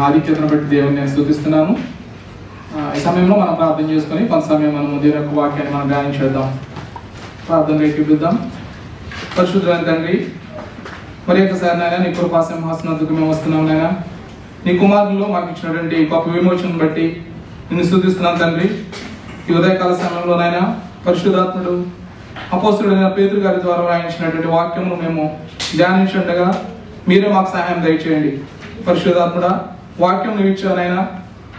ఆధిక్యతను బట్టి దేవుని నేను స్తుతిస్తున్నాను. ఈ సమయంలో మనం ప్రార్థన చేసుకొని కొంత సమయం మనము దేవుని యొక్క వాక్యాన్ని మనం ధ్యానించేద్దాం. ప్రార్థన రేపిద్దాం. పరిశుద్ధమైన తండ్రి, మరి ఒకసారి నాయన నీ కృపా సింహాసనందుకు మేము వస్తున్నాం నాయన. నీ కుమారులు మాకు ఇచ్చినటువంటి గొప్ప విమోచనను బట్టి నిన్ను స్తుతిస్తున్నాను తండ్రి. ఈ ఉదయకాల సమయంలో నాయన పరిశుద్ధాత్ముడు అపోస్తలుడైన పేతురు గారి ద్వారా రాయించినటువంటి వాక్యమును మేము ధ్యానించుండగా మీరే మాకు సహాయం దయచేయండి. పరిశుద్ధాత్ముడా, వాక్యం నువ్వు ఇచ్చానైనా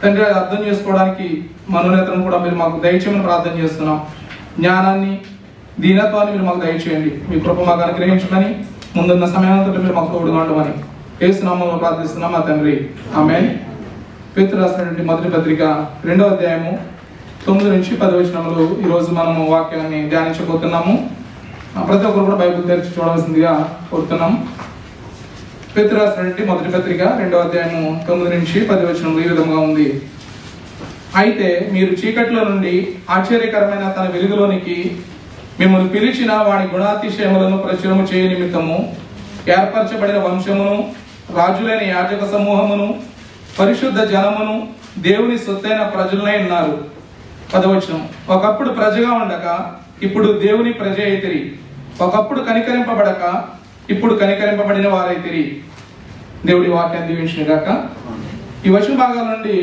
తండ్రి, అది అర్థం చేసుకోవడానికి మనోనేతను కూడా మీరు మాకు దయచేయమని ప్రార్థన చేస్తున్నాం. జ్ఞానాన్ని, దీనత్వాన్ని మీరు మాకు దయచేయండి. మీ కృప మాకు అనుగ్రహించమని, ముందున్న సమయంతో మీరు మాకు తోడుగా ఉండమని యేసు నామములో ప్రార్థిస్తున్నాం మా తండ్రి, ఆమేన్. పేతురు రాసినటువంటి మొదటి పత్రిక 2వ అధ్యాయము 9 నుంచి 10 వచనములు ఈరోజు మనము వాక్యాన్ని ధ్యానించబోతున్నాము. ప్రతి ఒక్కరు కూడా బైబిల్ తెరిచి చూడవలసిందిగా కోరుతున్నాము. పేతురు రాసినటువంటి మొదటి పత్రిక 2వ అధ్యాయము 9 నుంచి 10 వచనములు ఈ విధంగా ఉంది. అయితే మీరు చీకట్లో నుండి ఆశ్చర్యకరమైన తన వెలుగులోనికి మిమ్మల్ని పిలిచిన వాడి గుణాతిశయములను ప్రచురము చేయ నిమిత్తము ఏర్పరచబడిన వంశమును, రాజులైన యాజక సమూహమును, పరిశుద్ధ జనమును, దేవుని సొత్తైన ప్రజలనై ఉన్నారు. 10వ వచనం. ఒకప్పుడు ప్రజగా ఉండక ఇప్పుడు దేవుని ప్రజ అయితిరి. ఒకప్పుడు కనికరింపబడక ఇప్పుడు కనికరింపబడిన వారైతిరి. దేవుడి వాక్యాన్ని దీవించును గాక. ఈ వచన భాగాల నుండి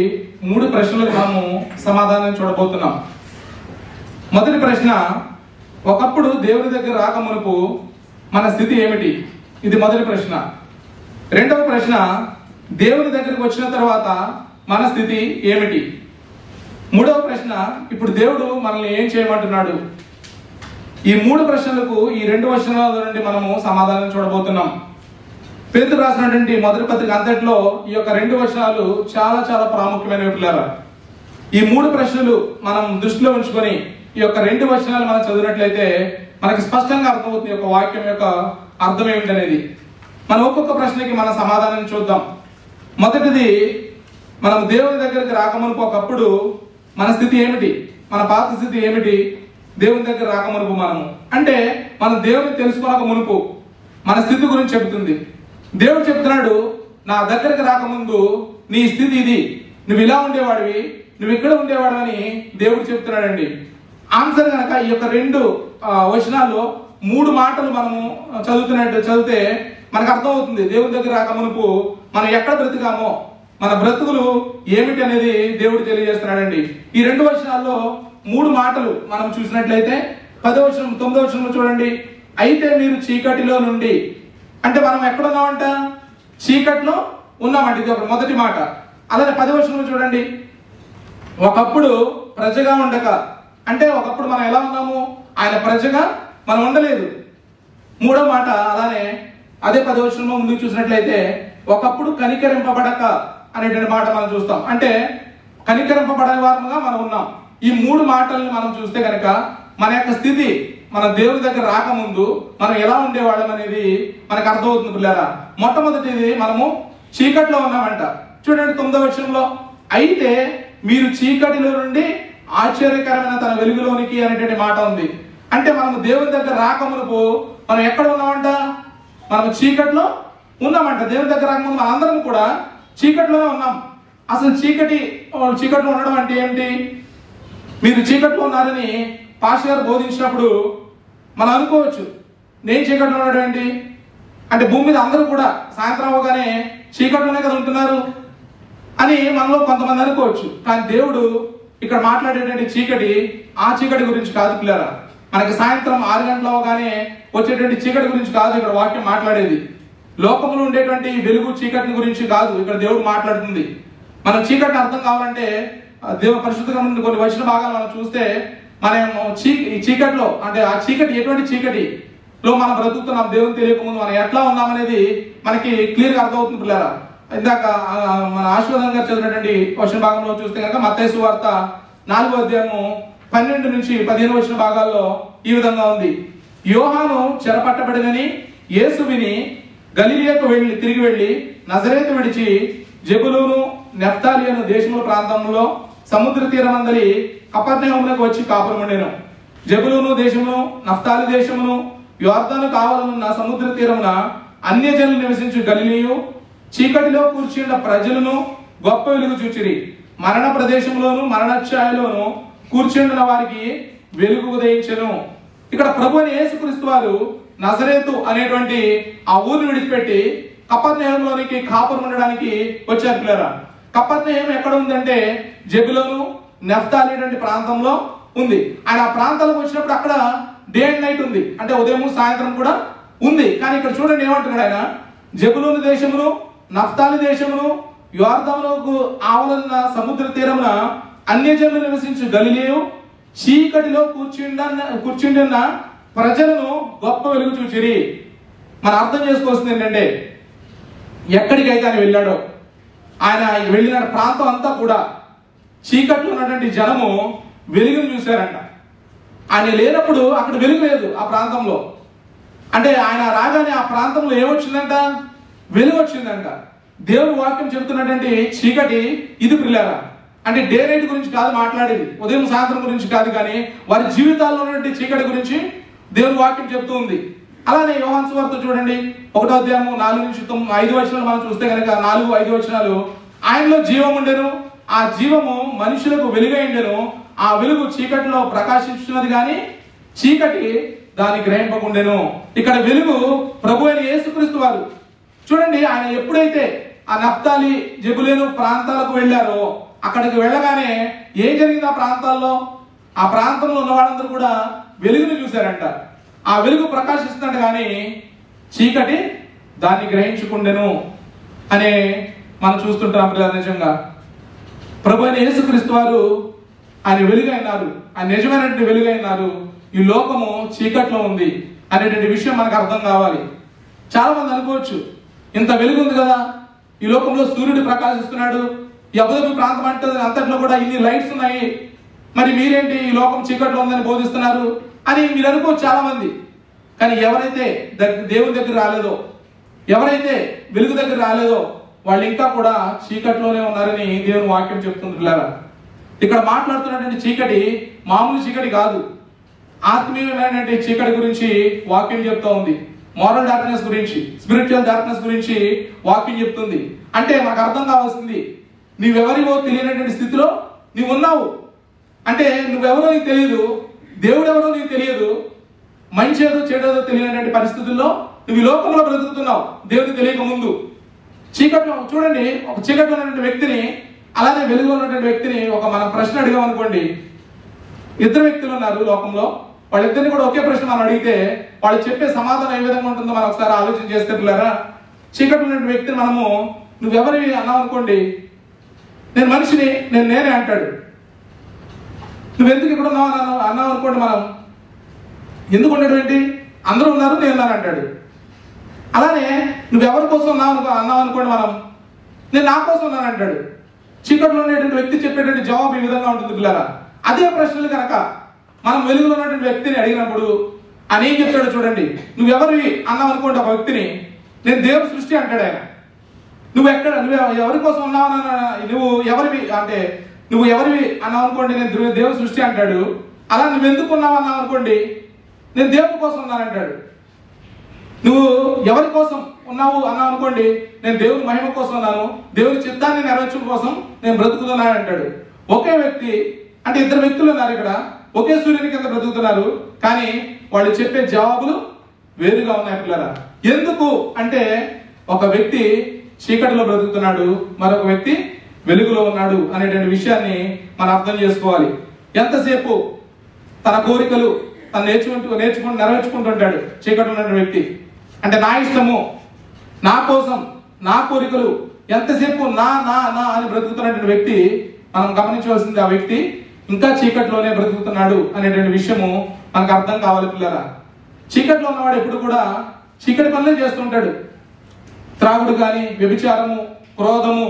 3 ప్రశ్నలకు మనము సమాధానం చూడబోతున్నాం. మొదటి ప్రశ్న, ఒకప్పుడు దేవుని దగ్గర రాకమునుపు మన స్థితి ఏమిటి? ఇది మొదటి ప్రశ్న. రెండవ ప్రశ్న, దేవుని దగ్గరికి వచ్చిన తర్వాత మన స్థితి ఏమిటి? మూడవ ప్రశ్న, ఇప్పుడు దేవుడు మనల్ని ఏం చేయమంటున్నాడు? ఈ 3 ప్రశ్నలకు ఈ 2 వచనాల నుండి మనము సమాధానం చూడబోతున్నాం. పేతురు రాసినటువంటి మొదటి పత్రిక అంతట్లో ఈ యొక్క 2 వచనాలు చాలా చాలా ప్రాముఖ్యమైనవి పిల్లరా. ఈ 3 ప్రశ్నలు మనం దృష్టిలో ఉంచుకొని ఈ యొక్క 2 వచనాలు మనం చదివినట్లయితే మనకి స్పష్టంగా అర్థమవుతుంది ఈ యొక్క వాక్యం యొక్క అర్థం ఏమిటనేది. మనం ఒక్కొక్క ప్రశ్నకి మన సమాధానం చూద్దాం. మొదటిది, మనం దేవుని దగ్గరికి రాకమునుపు ఒకప్పుడు మన స్థితి ఏమిటి? మన పాత స్థితి ఏమిటి? దేవుని దగ్గర రాకమునుపు మనము అంటే మనం దేవుని తెలుసుకోక మునుపు మన స్థితి గురించి చెబుతుంది. దేవుడు చెప్తున్నాడు, నా దగ్గరికి రాకముందు నీ స్థితి ఇది, నువ్వు ఇలా ఉండేవాడివి, నువ్వు ఇక్కడ ఉండేవాడివని దేవుడు చెప్తున్నాడండి. ఆన్సర్ కనుక ఈ యొక్క 2 వచనాల్లో 3 మాటలు మనము చదివితే మనకు అర్థమవుతుంది దేవుని దగ్గర రాకమునుపు మనం ఎక్కడ బ్రతికామో, మన బ్రతుకులు ఏమిటి అనేది దేవుడు తెలియజేస్తున్నాడండి. ఈ 2 వచనాల్లో 3 మాటలు మనం చూసినట్లయితే 10వ వచనం 9వ వచనంలో చూడండి. అయితే మీరు చీకటిలో నుండి, అంటే మనం ఎక్కడ ఉన్నామంట? చీకట్లో ఉన్నామంట. ఇది ఒక మొదటి మాట. అలాగే 10వ వచనంలో చూడండి, ఒకప్పుడు ప్రజగా ఉండక, అంటే ఒకప్పుడు మనం ఎలా ఉన్నాము? ఆయన ప్రజగా మనం ఉండలేదు. మూడో మాట అలానే అదే 10వ వచనంలో ముందుకు చూసినట్లయితే ఒకప్పుడు కనికరింపబడక అనేటువంటి మాట మనం చూస్తాం. అంటే కనికరింపబడని వారముగా మనం ఉన్నాం. ఈ 3 మాటల్ని మనం చూస్తే కనుక మన యొక్క స్థితి, మన దేవుని దగ్గర రాకముందు మనం ఎలా ఉండేవాళ్ళం అనేది మనకు అర్థమవుతుంది పిల్లరా. మొట్టమొదటిది, మనము చీకట్లో ఉన్నామంట. చూడండి 9వ వచనంలో, అయితే మీరు చీకటిలో నుండి ఆశ్చర్యకరమైన తన వెలుగులోనికి అనేటువంటి మాట ఉంది. అంటే మనము దేవుని దగ్గర రాకమునుపు మనం ఎక్కడ ఉన్నామంట? మనం చీకట్లో ఉన్నామంట. దేవుని దగ్గర రాకముందు మన అందరం కూడా చీకట్లోనే ఉన్నాం. అసలు చీకట్లో ఉండడం అంటే ఏంటి? మీరు చీకట్లో ఉన్నారని పాస్టర్ గారు బోధించినప్పుడు మనం అనుకోవచ్చు, నేను చీకట్లో ఉండడం ఏంటి అంటే భూమి మీద అందరూ కూడా సాయంత్రం అవగానే చీకట్లోనే కదా ఉంటున్నారు అని మనలో కొంతమంది అనుకోవచ్చు. కానీ దేవుడు ఇక్కడ మాట్లాడేటువంటి చీకటి ఆ చీకటి గురించి కాదు పిల్లరా. మనకి సాయంత్రం 6 గంటల అవగానే వచ్చేటువంటి చీకటి గురించి కాదు ఇక్కడ వాక్యం మాట్లాడేది. లోకంలో ఉండేటువంటి వెలుగు చీకటిని గురించి కాదు ఇక్కడ దేవుడు మాట్లాడుతుంది. మనం చీకటిని అర్థం కావాలంటే దేవుని పరిశుద్ధ గ్రంథం నుండి కొన్ని వచన భాగాలు మనం చూస్తే మనం ఈ చీకటిలో, అంటే ఆ చీకటి ఎటువంటి చీకటిలో మనం బ్రతుకుతున్నాం, దేవుని తెలియకముందు మనం ఎట్లా ఉన్నామనేది మనకి క్లియర్గా అర్థమవుతుంది పిల్లరా. ఇందాక మన ఆశీర్వాదం గారు చదివినటువంటి వచన భాగంలో చూస్తే కనుక మత్తయి సువార్త 4వ అధ్యాయము 12 నుంచి 15 వచన భాగాల్లో ఈ విధంగా ఉంది. యోహాను చెరపట్టబడినని యేసు విని గలిలియాకు తిరిగి వెళ్లి నజరేతు విడిచి జెబులూను, నెఫ్తాలి అను దేశముల ప్రాంతంలో సముద్ర తీరమందలి కపెర్నహూమునకు వచ్చి కాపురం ఉండెను. జెబులూను దేశమును, నఫ్తాలి దేశమును, యొర్దాను కావలనున్న సముద్ర తీరమున అన్యజనులు నివసించు గలిలియు, చీకటిలో కూర్చున్న ప్రజలను గొప్ప వెలుగు చూచిరి. మరణ ప్రదేశంలోను మరణఛాయలోను కూర్చుండిన వారికి వెలుగు ఉదయించెను. ఇక్కడ ప్రభు అయిన యేసుక్రీస్తు వారు నజరేతు అనేటువంటి ఆ ఊరిని విడిచిపెట్టి కపర్నహూములోనికి కాపురం ఉండడానికి వచ్చారు పిల్లరా. కపర్నహూము ఎక్కడ ఉందంటే జెబులోను నఫ్తాలి అనేటువంటి ప్రాంతంలో ఉంది. ఆయన ఆ ప్రాంతాలకు వచ్చినప్పుడు అక్కడ డే అండ్ నైట్ ఉంది, అంటే ఉదయం సాయంత్రం కూడా ఉంది. కానీ ఇక్కడ చూడండి ఏమంటున్నాడు ఆయన, జెబులోను దేశమును నఫ్తాలి దేశమును యోర్దానుకు ఆవలన్న సముద్ర తీరమున అన్యజనులు నివసించు గలిలయు చీకటిలో కూర్చుండిన ప్రజలను గొప్ప వెలుగు చూచిరి. మనం అర్థం చేసుకోవాల్సింది ఏంటంటే, ఎక్కడికైతే ఆయన వెళ్ళాడో ఆయన వెళ్ళిన ప్రాంతం అంతా కూడా చీకట్లో ఉన్నటువంటి జనము వెలుగును చూశారంట. ఆయన లేనప్పుడు అక్కడ వెలుగు లేదు ఆ ప్రాంతంలో. అంటే ఆయన రాగానే ఆ ప్రాంతంలో ఏమొచ్చిందంట, వెలుగు వచ్చిందంట. దేవుడు వాక్యం చెబుతున్నటువంటి చీకటి ఇది పిల్లరా. అంటే డే నైట్ గురించి కాదు మాట్లాడేది, ఉదయం సాయంత్రం గురించి కాదు, కానీ వారి జీవితాల్లో ఉన్నటువంటి చీకటి గురించి దేవుని వాక్యం చెప్తూ ఉంది. అలానే యోహాను సువార్త చూడండి 1వ అధ్యాయము 4-5 వచనాలు మనం చూస్తే కనుక 4-5 వచనాలు, ఆయనలో జీవం ఉండెను, ఆ జీవము మనుషులకు వెలుగైండెను, ఆ వెలుగు చీకటిలో ప్రకాశించున్నది కానీ చీకటి దాన్ని గ్రహింపకుండెను. ఇక్కడ వెలుగు ప్రభు అయిన యేసుక్రీస్తు వారు. చూడండి, ఆయన ఎప్పుడైతే ఆ నఫ్తాలి జెబులూను ప్రాంతాలకు వెళ్ళారో అక్కడికి వెళ్ళగానే ఏం జరిగింది ఆ ప్రాంతాల్లో, ఆ ప్రాంతంలో ఉన్న వాళ్ళందరూ కూడా వెలుగును చూశారంట. ఆ వెలుగు ప్రకాశిస్తుందంట కానీ చీకటి దాన్ని గ్రహించుకుండెను అనే మనం చూస్తుంటాం పిల్లలు. నిజంగా ప్రభు అయిన యేసుక్రీస్తు వారు ఆయన వెలుగైనారు, ఆయన నిజమైనటువంటి వెలుగైనారు. ఈ లోకము చీకట్లో ఉంది అనేటువంటి విషయం మనకు అర్థం కావాలి. చాలా మంది అనుకోవచ్చు, ఇంత వెలుగు ఉంది కదా, ఈ లోకంలో సూర్యుడు ప్రకాశిస్తున్నాడు, ఈ అబుదాబి ప్రాంతం అంటే అంతట్లో కూడా ఇన్ని లైట్స్ ఉన్నాయి, మరి మీరేంటి ఈ లోకం చీకట్లో ఉందని బోధిస్తున్నారు అని మీరు అనుకోవచ్చు చాలా మంది. కానీ ఎవరైతే దేవుని దగ్గర రాలేదో, ఎవరైతే వెలుగు దగ్గర రాలేదో వాళ్ళు ఇంకా కూడా చీకట్లోనే ఉన్నారని దేవుని వాక్యం చెప్తుంది పిల్లరా. ఇక్కడ మాట్లాడుతున్నటువంటి చీకటి మామూలు చీకటి కాదు, ఆత్మీయమైనటువంటి చీకటి గురించి వాక్యం చెప్తా ఉంది. మోరల్ డార్క్నెస్ గురించి, స్పిరిచువల్ డార్క్నెస్ గురించి వాక్యం చెప్తుంది. అంటే మనకు అర్థం కావాల్సింది, నువ్వెవరివో తెలియనటువంటి స్థితిలో నువ్వు ఉన్నావు. అంటే నువ్వెవరో నీకు తెలియదు, దేవుడు ఎవరో నీకు తెలియదు, మంచి ఏదో చెడేదో తెలియనటువంటి పరిస్థితుల్లో నువ్వు ఈ లోకంలో బ్రతుకుతున్నావు దేవుడికి తెలియక ముందు. చీకట్లో చూడండి, ఒక చీకట్లో ఉన్నటువంటి వ్యక్తిని అలానే వెలుగులో ఉన్నటువంటి వ్యక్తిని మనం ప్రశ్న అడిగామనుకోండి, ఇద్దరు వ్యక్తులు ఉన్నారు లోకంలో, వాళ్ళిద్దరిని కూడా ఒకే ప్రశ్న మనం అడిగితే వాళ్ళు చెప్పే సమాధానం ఏ విధంగా ఉంటుందో మనం ఒకసారి ఆలోచన చేస్తే పిల్లరా. చీకట్లో ఉన్నటువంటి వ్యక్తిని మనము నువ్వెవరివి అన్నావు అనుకోండి, నేను మనిషిని, నేనే అంటాడు. నువ్వెందుకు ఇక్కడ ఉన్నావు అన్నావు అనుకోండి, మనం ఎందుకు ఉండేటువంటి అందరూ ఉన్నారు నేను ఉన్నాను అంటాడు. అలానే నువ్వెవరి కోసం అన్నావు అనుకోండి, నేను నా కోసం ఉన్నాను అంటాడు. చీకట్లో ఉండేటువంటి వ్యక్తి చెప్పేటువంటి జవాబు ఈ విధంగా ఉంటుంది పిల్లరా. అదే ప్రశ్నలు కనుక మనం వెలుగులో ఉన్నటువంటి వ్యక్తిని అడిగినప్పుడు అని ఏం చెప్తాడు చూడండి. నువ్వెవరివి అన్నావు అనుకోండి ఒక వ్యక్తిని, నేను దేవుని సృష్టి అంటాడు ఆయన. నువ్వు ఎవరి కోసం ఉన్నావు, నువ్వు ఎవరివి అన్నావు అనుకోండి, నేను దేవుని సృష్టి అంటాడు. అలా నువ్వు ఎందుకు ఉన్నావు అన్నావు అనుకోండి, నేను దేవుని కోసం ఉన్నాను అంటాడు. నువ్వు ఎవరి కోసం ఉన్నావు అన్నావు అనుకోండి, నేను దేవుని మహిమ కోసం ఉన్నాను, దేవుని చిత్తాన్ని నెరవేర్చడం కోసం నేను బ్రతుకుతున్నాను అంటాడు. ఒకే వ్యక్తి, అంటే ఇద్దరు వ్యక్తులు ఉన్నారు ఇక్కడ, ఒకే సూర్యుని కింద బ్రతుకుతున్నారు, కానీ వాళ్ళు చెప్పే జవాబులు వేరుగా ఉన్నాయి పిల్లరా. ఎందుకు అంటే ఒక వ్యక్తి చీకటిలో బ్రతుకుతున్నాడు, మరొక వ్యక్తి వెలుగులో ఉన్నాడు అనేటువంటి విషయాన్ని మనం అర్థం చేసుకోవాలి. ఎంతసేపు తన కోరికలు తను నేర్చుకుంటూ నెరవేర్చుకుంటుంటాడు చీకటిలో ఉన్న వ్యక్తి. అంటే నా ఇష్టము, నా కోసం, నా కోరికలు, ఎంతసేపు నా నా నా అని బ్రతుకుతున్నటువంటి వ్యక్తి, మనం గమనించవలసింది ఆ వ్యక్తి ఇంకా చీకట్లోనే బ్రతుకుతున్నాడు అనేటువంటి విషయము మనకు అర్థం కావాలి పిల్లరా. చీకట్లో ఉన్నవాడు ఎప్పుడు కూడా చీకటి పనులే చేస్తుంటాడు. త్రాగుడు కానీ, వ్యభిచారము, క్రోధము,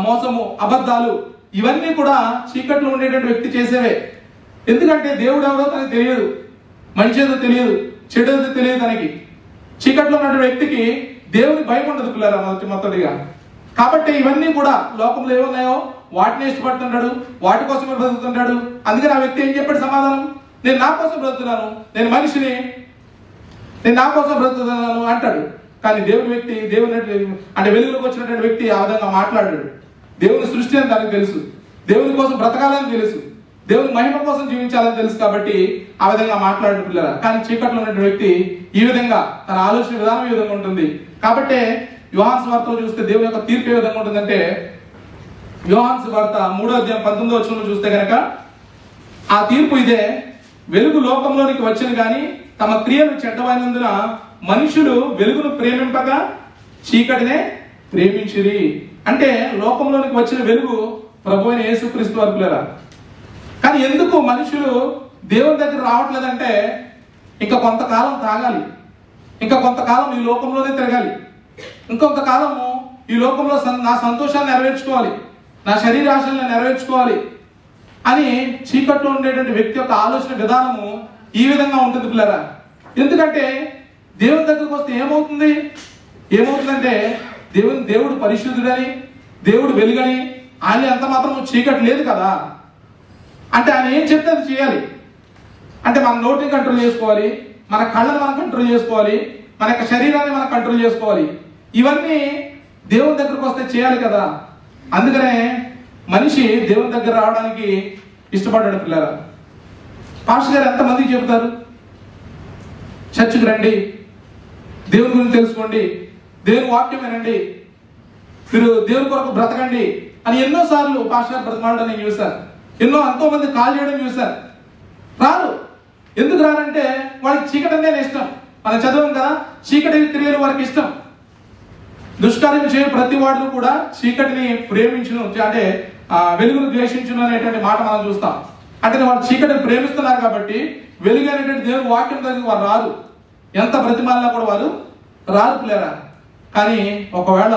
మోసము, అబద్ధాలు, ఇవన్నీ కూడా చీకట్లో ఉండేటువంటి వ్యక్తి చేసేవే. ఎందుకంటే దేవుడు ఎవరో తనకి తెలియదు, మంచి ఏదో తెలియదు, చెడు ఏదో తెలియదు తనకి. చీకట్లో ఉన్నటువంటి వ్యక్తికి దేవుని భయం ఉండదు పిల్లరా మొదటిగా. కాబట్టి ఇవన్నీ కూడా లోకంలో ఏమున్నాయో వాటిని ఇష్టపడుతుంటాడు, వాటి కోసమే బ్రతుకుతుంటాడు. అందుకని ఆ వ్యక్తి ఏం చెప్పాడు సమాధానం, నేను నా కోసం బ్రతుకుతున్నాను, నేను మనిషిని, నేను నా కోసం బ్రతుకుతున్నాను అంటాడు. కానీ దేవుని వ్యక్తి అంటే వెలుగులోకి వచ్చినటువంటి వ్యక్తి ఆ విధంగా మాట్లాడాడు. దేవుని సృష్టి అని తనకు తెలుసు, దేవుని కోసం బ్రతకాలని తెలుసు, దేవుని మహిమ కోసం జీవించాలని తెలుసు కాబట్టి ఆ విధంగా మాట్లాడు పిల్లరా. కానీ చీకట్లో ఉన్నటువంటి వ్యక్తి ఈ విధంగా తన ఆలోచన విధానం ఈ విధంగా ఉంటుంది. కాబట్టి యోహాను సువార్తలో చూస్తే దేవుని యొక్క తీర్పు ఏ విధంగా ఉంటుందంటే, యోహాను సువార్త 3:19 చూస్తే కనుక ఆ తీర్పు ఇదే: వెలుగు లోకంలోనికి వచ్చిన గాని తమ క్రియలు చెడ్డమైనందున మనుషులు వెలుగును ప్రేమింపగా చీకటినే ప్రేమించిరి. అంటే లోకంలోనికి వచ్చిన వెలుగు ప్రభు అయిన యేసుక్రీస్తు వారు పిల్లరా. కానీ ఎందుకు మనుషులు దేవుని దగ్గర రావట్లేదంటే, ఇంకా కొంతకాలం తాగాలి, ఇంకా కొంతకాలం ఈ లోకంలోనే తిరగాలి, ఇంకొంతకాలము ఈ లోకంలో నా సంతోషాన్ని నెరవేర్చుకోవాలి, నా శరీరాశలను నెరవేర్చుకోవాలి అని చీకట్లో ఉండేటువంటి వ్యక్తి యొక్క ఆలోచన విధానము ఈ విధంగా ఉంటుంది పిల్లరా. ఎందుకంటే దేవుని దగ్గరకు వస్తే ఏమవుతుందంటే దేవుడు పరిశుద్ధుడని, దేవుడు వెలుగని, ఆయన ఎంత మాత్రం చీకటి లేదు కదా. అంటే ఆయన ఏం చెప్తే అది చేయాలి. అంటే మన నోటిని కంట్రోల్ చేసుకోవాలి, మన కళ్ళని మనం కంట్రోల్ చేసుకోవాలి, మన యొక్క శరీరాన్ని మనం కంట్రోల్ చేసుకోవాలి. ఇవన్నీ దేవుని దగ్గరకు వస్తే చేయాలి కదా. అందుకనే మనిషి దేవుని దగ్గర రావడానికి ఇష్టపడ్డాడు పిల్లరా. పాస్టర్ గారు ఎంతమందికి చెబుతారు, చర్చికి రండి, దేవుని గురించి తెలుసుకోండి, దేవుని వాక్యం వినండి, మీరు దేవుని కొరకు బ్రతకండి అని ఎన్నోసార్లు పాస్టర్ గారు బ్రతమాడడం నేను చూశాను. ఎంతో మంది కాల్ చేయడం చూశాను. రారు. ఎందుకు రారంటే వాళ్ళకి చీకటి అంటేనే ఇష్టం. మనం చదవం కదా, చీకటి క్రియలు వారికి ఇష్టం. దుష్కార్యం చేయ ప్రతి వాడు కూడా చీకటిని ప్రేమించును, అంటే వెలుగును ద్వేషించును అనేటువంటి మాట మనం చూస్తాం. అంటే వాళ్ళు చీకటిని ప్రేమిస్తున్నారు కాబట్టి వెలుగు అనేటువంటి దేవుని వాక్యం దగ్గర వారు రారు. ఎంత బ్రతిమాలినా కూడా వారు రారు పిల్లరా. కానీ ఒకవేళ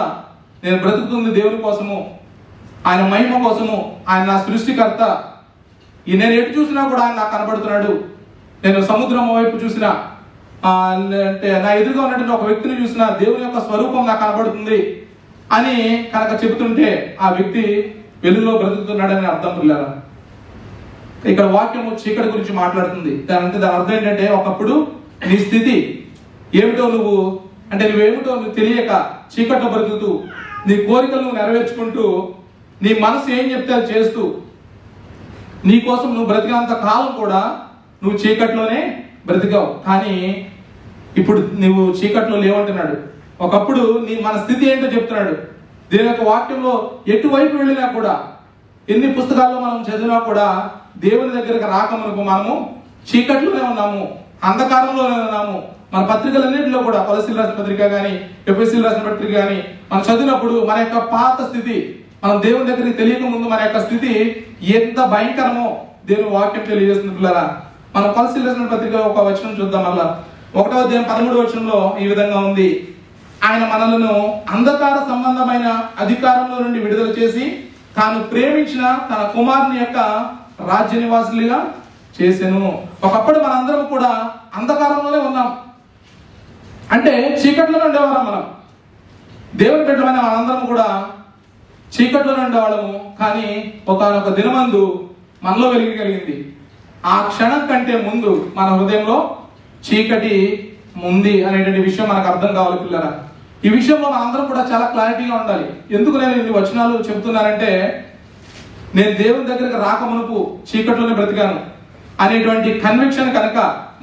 నేను బ్రతుకుతుంది దేవుని కోసము, ఆయన మహిమ కోసము, ఆయన నా సృష్టికర్త, నేను ఎటు చూసినా కూడా ఆయన నాకు కనబడుతున్నాడు, నేను సముద్రం వైపు చూసినా, అంటే నా ఎదురుగా ఉన్నటువంటి ఒక వ్యక్తిని చూసినా దేవుని యొక్క స్వరూపం నాకు కనబడుతుంది అని కనుక చెబుతుంటే ఆ వ్యక్తి వెలుగులో బ్రతుకుతున్నాడని అర్థం పిల్లరా. ఇక్కడ వాక్యము చీకటి గురించి మాట్లాడుతుంది. దాని అర్థం ఏంటంటే, ఒకప్పుడు నీ స్థితి ఏమిటో నువ్వేమిటో నువ్వు తెలియక చీకట్లో బ్రతుకుతూ నీ కోరికలు నువ్వు నెరవేర్చుకుంటూ నీ మనసు ఏం చెప్తే అది చేస్తూ నీ కోసం నువ్వు బ్రతికినంత కాలం కూడా నువ్వు చీకట్లోనే బ్రతికావు. కానీ ఇప్పుడు నువ్వు చీకట్లో లేవంటున్నాడు. ఒకప్పుడు మన స్థితి ఏంటో చెప్తున్నాడు. దీని యొక్క వాక్యంలో ఎటువైపు వెళ్ళినా కూడా, ఎన్ని పుస్తకాల్లో మనం చదివినా కూడా దేవుని దగ్గరకు రాకమునకు మనము చీకట్లోనే ఉన్నాము, అంధకారంలోనే ఉన్నాము. మన పత్రికలన్నింటిలో కూడా కొలసీలు రాసిన పత్రిక కానీ, ఎఫెసీయులకు రాసిన పత్రిక కానీ మనం చదివినప్పుడు మన యొక్క పాత స్థితి, మనం దేవుని దగ్గరికి తెలియక ముందు మన యొక్క స్థితి ఎంత భయంకరమో దేవుని వాక్యం తెలియజేస్తుంది పిల్లరా. మనం కొలసీలు రాసిన పత్రిక ఒక వచనం చూద్దాం. మళ్ళా 1వ అధ్యాయం 13వ వచనంలో ఈ విధంగా ఉంది: ఆయన మనలను అంధకార సంబంధమైన అధికారంలో నుండి విడుదల చేసి తాను ప్రేమించిన తన కుమారుని యొక్క రాజ్య నివాసులుగా చేసెను. ఒకప్పుడు మనందరం కూడా అంధకారంలోనే ఉన్నాం, అంటే చీకట్లోనే ఉండేవాళ్ళం. మనం దేవుని బిడ్డలైన మనందరం కూడా చీకట్లోనే ఉండేవాళ్ళము. కానీ ఒకానొక దినమందు మనలో వెలుగు కలిగింది. ఆ క్షణం కంటే ముందు మన హృదయంలో చీకటి ఉంది అనేటువంటి విషయం మనకు అర్థం కావాలి పిల్లరా. ఈ విషయంలో మనందరం కూడా చాలా క్లారిటీగా ఉండాలి. ఎందుకు నేను ఇన్ని వచనాలు చెబుతున్నానంటే, నేను దేవుని దగ్గరకు రాకమునుపు చీకట్లోనే బ్రతికాను అనేటువంటి కన్విక్షన్ కనుక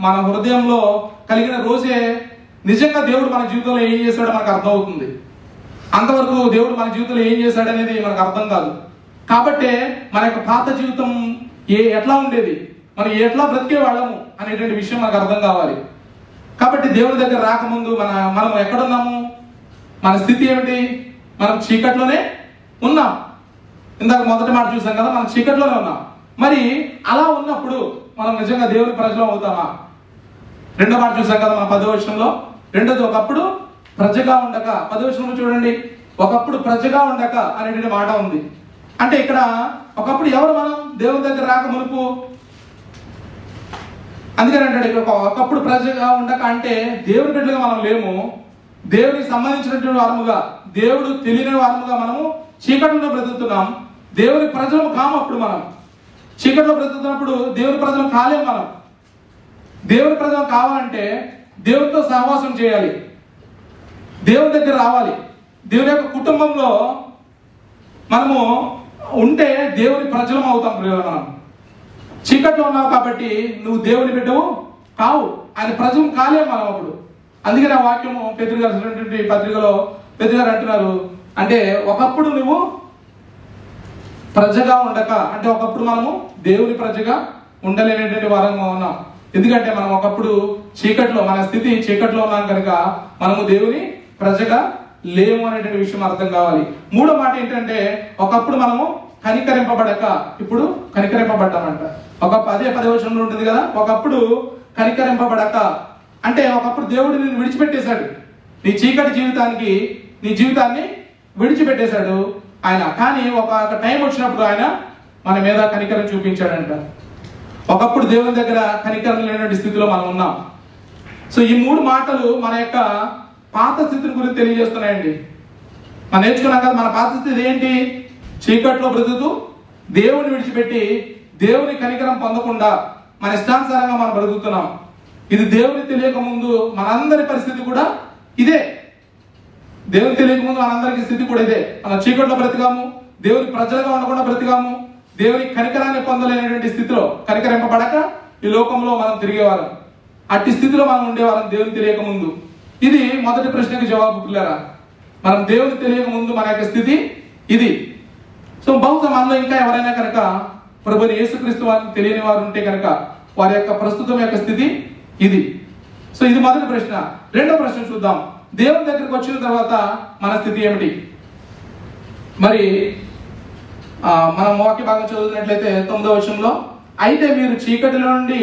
మన హృదయంలో కలిగిన రోజే నిజంగా దేవుడు మన జీవితంలో ఏం చేశాడో మనకు అర్థం అవుతుంది. అంతవరకు దేవుడు మన జీవితంలో ఏం చేశాడు అనేది మనకు అర్థం కాదు. కాబట్టే మన యొక్క పాత జీవితం ఎట్లా ఉండేది, మనం ఎట్లా బ్రతికే వాళ్ళము అనేటువంటి విషయం మనకు అర్థం కావాలి. కాబట్టి దేవుని దగ్గర రాకముందు మనం ఎక్కడున్నాము, మన స్థితి ఏమిటి? మనం చీకట్లోనే ఉన్నాం. ఇందాక మొదటి మాట చూసాం కదా, మనం చీకట్లోనే ఉన్నాం. మరి అలా ఉన్నప్పుడు మనం నిజంగా దేవుని ప్రజలు అవుతామా? రెండో మాట చూసాం కదా మన 10వ వచనంలో. రెండోది ఒకప్పుడు ప్రజగా ఉండక, 10వ వచనంలో చూడండి, ఒకప్పుడు ప్రజగా ఉండక అనేటువంటి మాట ఉంది. అంటే ఇక్కడ ఒకప్పుడు ఎవరు మనం దేవుని దగ్గర రాక మునుపు? అందుకని అంటాడు ఇక్కడ ఒకప్పుడు ప్రజగా ఉండక అంటే దేవుని బిడ్డలుగా మనం లేము, దేవునికి సంబంధించినటువంటి వారముగా, దేవుడు తెలియని వారముగా మనము చీకటిలో బ్రతుకుతున్నాం. దేవుని ప్రజలు కాము. అప్పుడు మనం చీకటిలో బ్రతుకుతున్నప్పుడు దేవుని ప్రజలు కాలేము. మనం దేవుని ప్రజలు కావాలంటే దేవునితో సహవాసం చేయాలి. దేవుని దగ్గర రావాలి. దేవుని యొక్క కుటుంబంలో మనము ఉంటే దేవుని ప్రజలం అవుతాం. మనం చీకట్లో ఉన్నావు కాబట్టి నువ్వు దేవుని బిడ్డవు కావు, ఆయన ప్రజలు కాలేము మనం అప్పుడు. అందుకని ఆ వాక్యము పేతురు గారు పత్రికలో పేతురు గారు అంటున్నారు, అంటే ఒకప్పుడు నువ్వు ప్రజగా ఉండక, అంటే ఒకప్పుడు మనము దేవుని ప్రజగా ఉండలేనటువంటి వారంగా ఉన్నాం. ఎందుకంటే మనం ఒకప్పుడు చీకట్లో, మన స్థితి చీకట్లో ఉన్నాం కనుక మనము దేవుని ప్రజగా లేము అనేటువంటి విషయం అర్థం కావాలి. మూడో మాట ఏంటంటే, ఒకప్పుడు మనము కనికరింపబడక ఇప్పుడు కనికరింపబడ్డామంట. అదే 10వ వచనంలో ఉంటుంది కదా, ఒకప్పుడు కనికరింపబడక అంటే ఒకప్పుడు దేవుడు నిన్ను విడిచిపెట్టేశాడు, నీ చీకటి జీవితానికి నీ జీవితాన్ని విడిచిపెట్టేశాడు ఆయన. కానీ ఒక టైం వచ్చినప్పుడు ఆయన మన మీద కనికరం చూపించాడంట. ఒకప్పుడు దేవుని దగ్గర కనికరం లేనటువంటి స్థితిలో మనం ఉన్నాం. సో ఈ 3 మాటలు మన యొక్క పాత స్థితిని గురించి తెలియజేస్తున్నాయండి. మనం నేర్చుకున్నాం కదా, మన పాత స్థితి ఏంటి? చీకట్లో బ్రతుకుతూ దేవుని విడిచిపెట్టి దేవుని కనికరం పొందకుండా మన ఇష్టానుసారంగా మనం బ్రతుకుతున్నాం. ఇది దేవుని తెలియక ముందు మనందరి పరిస్థితి కూడా ఇదే. దేవుని తెలియక ముందు మనందరికి స్థితి కూడా ఇదే. మనం చీకట్లో బ్రతికాము, దేవుని ప్రజలుగా ఉండకుండా బ్రతికాము, దేవుని కనికరాన్ని పొందలేనటువంటి స్థితిలో, కనికరింపబడక ఈ లోకంలో మనం తిరిగేవారం. అట్టి స్థితిలో మనం ఉండేవారం దేవుని తెలియక ముందు. ఇది మొదటి ప్రశ్నకి జవాబు పిల్లరా. మనం దేవుని తెలియక ముందు మన యొక్క స్థితి ఇది. సో బహుశా మనలో ఇంకా ఎవరైనా కనుక ప్రభుని యేసుక్రీస్తు వారిని తెలియని వారు ఉంటే కనుక వారి యొక్క ప్రస్తుతం యొక్క స్థితి ఇది. సో ఇది మొదటి ప్రశ్న. రెండో ప్రశ్న చూద్దాం, దేవుని దగ్గరికి వచ్చిన తర్వాత మన స్థితి ఏమిటి? మరి మనం వాక్య భాగం చదువుతున్నట్లయితే 9వ వచనంలో, అయితే మీరు చీకటిలో నుండి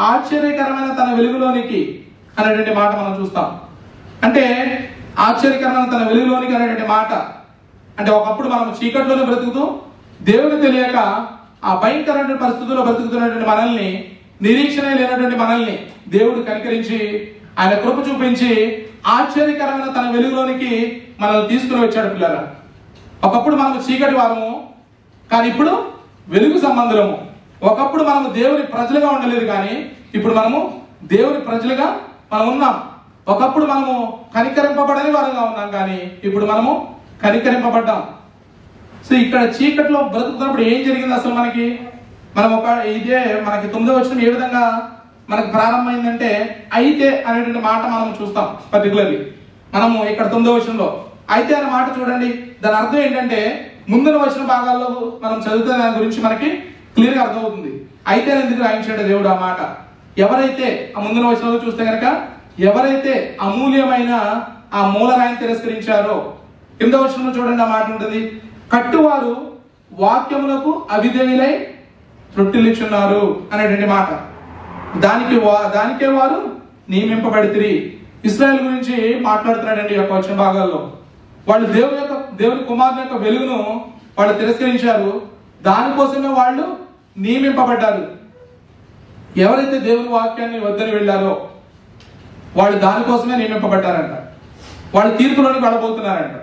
ఆశ్చర్యకరమైన తన వెలుగులోనికి అనేటువంటి మాట మనం చూస్తాం. అంటే ఆశ్చర్యకరమైన తన వెలుగులోనికి అనేటువంటి మాట అంటే ఒకప్పుడు మనం చీకట్లోనే బ్రతుకుతూ దేవుని తెలియక ఆ భయంకరమైన పరిస్థితుల్లో బ్రతుకుతున్నటువంటి మనల్ని, నిరీక్షణ లేనటువంటి మనల్ని దేవుడు కనికరించి ఆయన కృప చూపించి ఆశ్చర్యకరమైన తన వెలుగులోనికి మనల్ని తీసుకుని వచ్చాడు పిల్లరా. ఒకప్పుడు మనము చీకటి వారము, కానీ ఇప్పుడు వెలుగు సంబంధము. ఒకప్పుడు మనము దేవుని ప్రజలుగా ఉండలేదు, కానీ ఇప్పుడు మనము దేవుని ప్రజలుగా మనం ఉన్నాం. ఒకప్పుడు మనము కనికరింపబడని వారంగా ఉన్నాం, కానీ ఇప్పుడు మనము కనికరింపబడ్డాం. సో ఇక్కడ చీకట్లో బ్రతుకుతున్నప్పుడు ఏం జరిగింది అసలు మనకి? మనం ఇదే మనకి 9వ వచనం ఏ విధంగా మనకు ప్రారంభమైందంటే, అయితే అనేటువంటి మాట మనం చూస్తాం. పర్టికులర్లీ మనము ఇక్కడ 9వ వచనంలో అయితే అనే మాట చూడండి. దాని అర్థం ఏంటంటే, ముందున వచ్చిన భాగాల్లో మనం చదివితే దాని గురించి మనకి క్లియర్గా అర్థమవుతుంది. అయితే ఎందుకు రాయించాడు దేవుడు ఆ మాట? ఎవరైతే ఆ ముందున వచనంలో చూస్తే కనుక, ఎవరైతే అమూల్యమైన ఆ మూలరాయిని తిరస్కరించారో, 8వ వచనంలో చూడండి ఆ మాట ఉంటుంది, కట్టువారు వాక్యములకు అవిధేయులై రొట్టెలిచ్చున్నారు అనేటువంటి మాట. దానికే వారు నియమింపబడితిరి. ఇశ్రాయేల్ గురించి మాట్లాడుతున్నాడండి యొక్క వచ్చిన భాగాల్లో. వాళ్ళు దేవుని కుమారుని యొక్క వెలుగును వాళ్ళు తిరస్కరించారు, దానికోసమే వాళ్ళు నియమింపబడ్డారు. ఎవరైతే దేవుని వాక్యాన్ని వద్దని వెళ్ళారో వాళ్ళు దానికోసమే నియమింపబడ్డారంట. వాళ్ళు తీర్పులోనికి వెళ్ళబోతున్నారంట.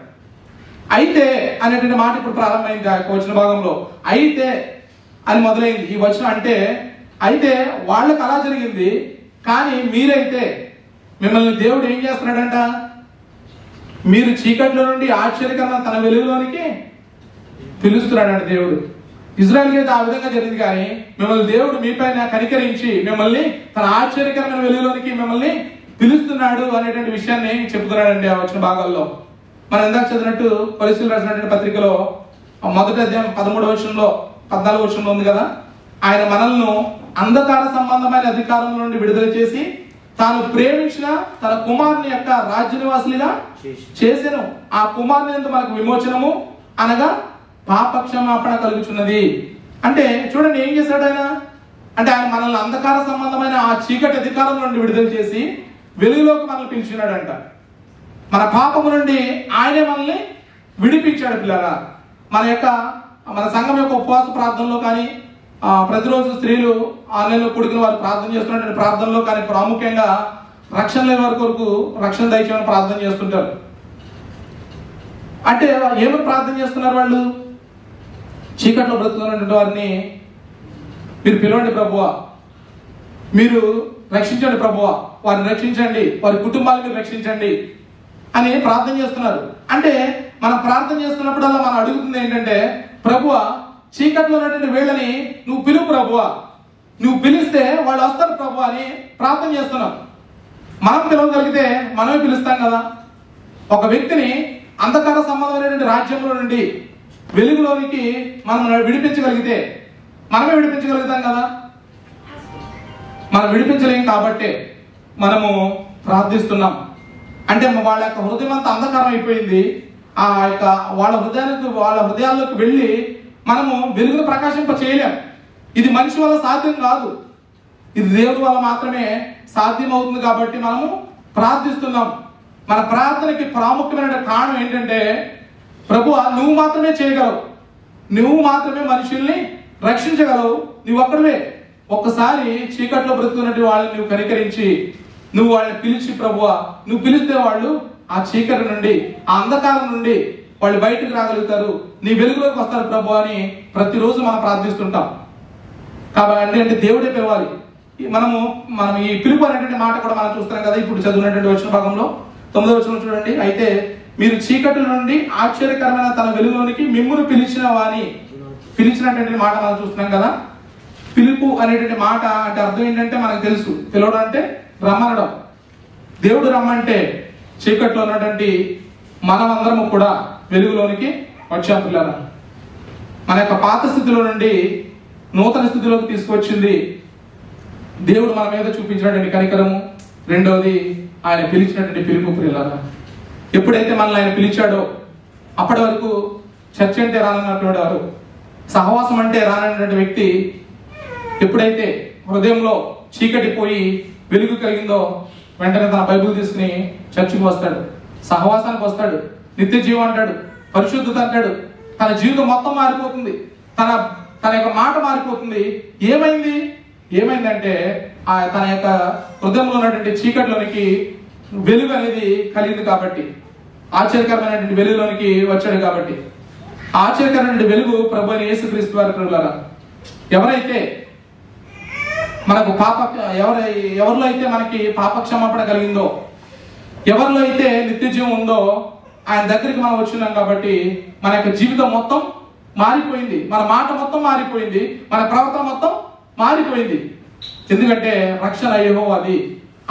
అయితే అనేటువంటి మాట ఇప్పుడు ప్రారంభమైంది ఆ వచ్చిన భాగంలో. అయితే అని మొదలైంది ఈ వచనం. అంటే అయితే వాళ్ళకి అలా జరిగింది, కానీ మీరైతే మిమ్మల్ని దేవుడు ఏం చేస్తున్నాడంట? మీరు చీకట్లో నుండి ఆశ్చర్యకరమైన తన వెలుగులోనికి పిలుస్తున్నాడంట దేవుడు. ఇజ్రాయెల్కి అయితే ఆ విధంగా జరిగింది, కానీ మిమ్మల్ని దేవుడు మీపైన కనికరించి మిమ్మల్ని తన ఆశ్చర్యకరమైన వెలుగులోనికి మిమ్మల్ని పిలుస్తున్నాడు అనేటువంటి విషయాన్ని చెప్తున్నాడండి ఆ వచ్చిన భాగాల్లో. మనం ఇందాక చదివినట్టు కొలస్సీయులకు రాసినటువంటి పత్రికలో మొదటి అధ్యాయం 13వ వచనంలో 14వ వచనంలో ఉంది కదా, ఆయన మనల్ని అంధకార సంబంధమైన అధికారం నుండి విడుదల చేసి తాను ప్రేమించిన తన కుమారుని యొక్క రాజ్య నివాసులుగా చేసెను. ఆ కుమారుని యందు మనకు విమోచనము అనగా పాప క్షమాపణ కలుగుచున్నది. అంటే చూడండి ఏం చేశాడు ఆయన? అంటే ఆయన మనల్ని అంధకార సంబంధమైన ఆ చీకటి అధికారం నుండి విడుదల చేసి వెలుగులోకి మనల్ని పిలిచినాడంట. మన పాపము నుండి ఆయనే మనల్ని విడిపించాడు పిల్లరా. మన సంఘం యొక్క ఉపవాస ప్రార్థనలో కానీ, ప్రతిరోజు స్త్రీలు ఆన్లైన్లో కూడుకుని వారు ప్రార్థన చేస్తున్నటువంటి ప్రార్థనలో కానీ ప్రాముఖ్యంగా రక్షణ లేని వారి కొరకు రక్షణ దయచేయమని ప్రార్థన చేస్తుంటారు. అంటే ఏమని ప్రార్థన చేస్తున్నారు వాళ్ళు? చీకట్లో బ్రతుకుతున్నటువంటి వారిని మీరు పిలవండి ప్రభువా, మీరు రక్షించండి ప్రభువా, వారిని రక్షించండి, వారి కుటుంబాలను మీరు రక్షించండి, అని ప్రార్థన చేస్తున్నారు. అంటే మనం ప్రార్థన చేస్తున్నప్పుడల్లా మనం అడుగుతుంది ఏంటంటే, ప్రభువా చీకట్లో ఉన్నటువంటి వీళ్ళని నువ్వు పిలువు ప్రభువా, నువ్వు పిలిస్తే వాళ్ళు వస్తారు ప్రభువా అని ప్రార్థన చేస్తున్నాం. మనం పిలవగలిగితే మనమే పిలుస్తాం కదా. ఒక వ్యక్తిని అంధకార సంబంధమైనటువంటి రాజ్యంలో నుండి వెలుగులోనికి మనం విడిపించగలిగితే మనమే విడిపించగలుగుతాం కదా. మనం విడిపించలేం కాబట్టే మనము ప్రార్థిస్తున్నాం. అంటే వాళ్ళ యొక్క హృదయం అంతా అంధకారం అయిపోయింది. ఆ యొక్క వాళ్ళ హృదయాల్లోకి వెళ్ళి మనము వెలుగును ప్రకాశింప చేయలేం. ఇది మనిషి వల్ల సాధ్యం కాదు, ఇది దేవుడి వల్ల మాత్రమే సాధ్యం అవుతుంది. కాబట్టి మనము ప్రార్థిస్తున్నాం. మన ప్రార్థనకి ప్రాముఖ్యమైన కారణం ఏంటంటే, ప్రభువా నువ్వు మాత్రమే చేయగలవు, నువ్వు మాత్రమే మనుషుల్ని రక్షించగలవు, నువ్వు ఒక్కడివే. ఒక్కసారి చీకట్లో బ్రతుకున్నట్టు వాళ్ళని నువ్వు కనికరించి నువ్వు వాళ్ళని పిలిచి, ప్రభువా నువ్వు పిలిస్తే వాళ్ళు ఆ చీకటి నుండి, ఆ అంధకారం నుండి వాళ్ళు బయటకు రాగలుగుతారు, నీ వెలుగులోకి వస్తారు ప్రభు అని ప్రతిరోజు మనం ప్రార్థిస్తుంటాం. కాబట్టి అంటే దేవుడే పిలవాలి. మనం ఈ పిలుపు అనేటువంటి మాట కూడా మనం చూస్తున్నాం కదా. ఇప్పుడు చదివినటువంటి వచన భాగంలో 9వ వచనం చూడండి. అయితే మీరు చీకటి నుండి ఆశ్చర్యకరమైన తన వెలుగులోనికి మిమ్మును పిలిచినటువంటి మాట మనం చూస్తున్నాం కదా. పిలుపు అనేటువంటి మాట అంటే అర్థం ఏంటంటే మనకు తెలుసు, పిలవడం అంటే రమ్మనడం. దేవుడు రమ్మంటే చీకట్లో ఉన్నటువంటి మనమందరము కూడా వెలుగులోనికి వచ్చాం పిల్లలు. మన యొక్క పాత స్థితిలో నుండి నూతన స్థితిలోకి తీసుకొచ్చింది దేవుడు మన మీద చూపించినటువంటి కనికరము. రెండవది ఆయన పిలిచినటువంటి పిలుపు పిల్లలు. ఎప్పుడైతే మనల్ని ఆయన పిలిచాడో అప్పటి వరకు చర్చ అంటే రానన్నటువంటి వారు, సహవాసం అంటే రానటువంటి వ్యక్తి ఎప్పుడైతే హృదయంలో చీకటి పోయి వెలుగు కలిగిందో వెంటనే తన బైబిల్ తీసుకుని చర్చికి వస్తాడు, సహవాసానికి వస్తాడు, నిత్య జీవం అంటాడు, పరిశుద్ధత అంటాడు. తన జీవితం మొత్తం మారిపోతుంది, తన యొక్క మాట మారిపోతుంది. ఏమైందంటే తన యొక్క హృదయంలో ఉన్నటువంటి చీకటిలోనికి వెలుగు అనేది కలిగింది కాబట్టి, ఆశ్చర్యకరమైనటువంటి వెలుగులోనికి వచ్చాడు కాబట్టి. ఆశ్చర్యకరమైన వెలుగు ప్రభు అయిన యేసుక్రీస్తు వారి ప్రభులారా. ఎవరైతే మనకు ఎవరిలో అయితే మనకి పాప క్షమాపణ కలిగిందో, ఎవరిలో అయితే నిత్య జీవం ఉందో ఆయన దగ్గరికి మనం వచ్చినాం కాబట్టి మన యొక్క జీవితం మొత్తం మారిపోయింది, మన మాట మొత్తం మారిపోయింది, మన ప్రవర్తన మొత్తం మారిపోయింది. ఎందుకంటే రక్షణ యెహోవాది,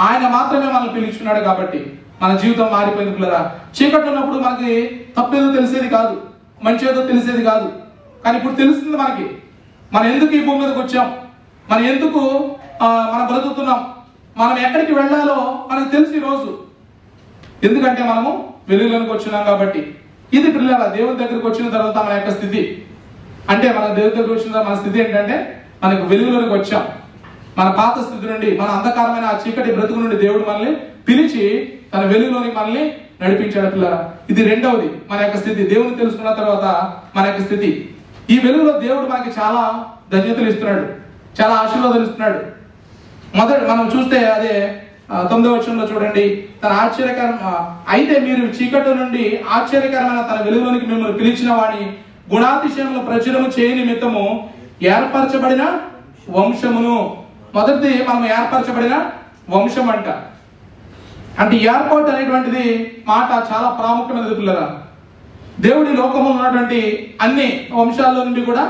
ఆయన మాత్రమే మనల్ని పిలుచున్నాడు కాబట్టి మన జీవితం మారిపోయింది పిల్లరా. చీకటి ఉన్నప్పుడు మనకి తప్పేదో తెలిసేది కాదు, మంచి ఏదో తెలిసేది కాదు. కానీ ఇప్పుడు తెలుస్తుంది మనకి, మనం ఎందుకు ఈ భూమి మీదకి వచ్చాం, మనం ఎందుకు మనం బ్రతుకుతున్నాం, మనం ఎక్కడికి వెళ్ళాలో మనకు తెలుసు ఈరోజు. ఎందుకంటే మనము వెలుగులోకి వచ్చినాం కాబట్టి. ఇది పిల్లల దేవుని దగ్గరికి వచ్చిన తర్వాత మన యొక్క స్థితి అంటే, మన దేవుని దగ్గర వచ్చిన తర్వాత మన స్థితి ఏంటంటే మనకు వెలుగులోకి వచ్చాం. మన పాత స్థితి నుండి, మన అంధకారమైన ఆ చీకటి బ్రతుకు నుండి దేవుడు మనల్ని పిలిచి తన వెలుగులోని మనల్ని నడిపించాడు పిల్లల. ఇది రెండవది మన యొక్క స్థితి. దేవుని తెలుసుకున్న తర్వాత మన యొక్క స్థితి. ఈ వెలుగులో దేవుడు మనకి చాలా ధన్యతలు ఇస్తున్నాడు, చాలా ఆశీర్వాదాలు ఇస్తున్నాడు. మొదటి మనం చూస్తే అదే 9వ వచనంలో చూడండి. తన అయితే మీరు చీకటి నుండి ఆశ్చర్యకరమైన తన వెలుగులోనికి మిమ్మల్ని పిలిచిన వాని గుణాతిశయములు ప్రచురము చేయ నిమిత్తము ఏర్పరచబడిన వంశమును. మొదటిది మనం ఏర్పరచబడిన వంశం అంట. అంటే ఏర్పాటు అనేటువంటిది మాట చాలా ప్రాముఖ్యమైనది పిల్లరా. దేవుడి లోకంలో ఉన్నటువంటి అన్ని వంశాల్లో నుండి కూడా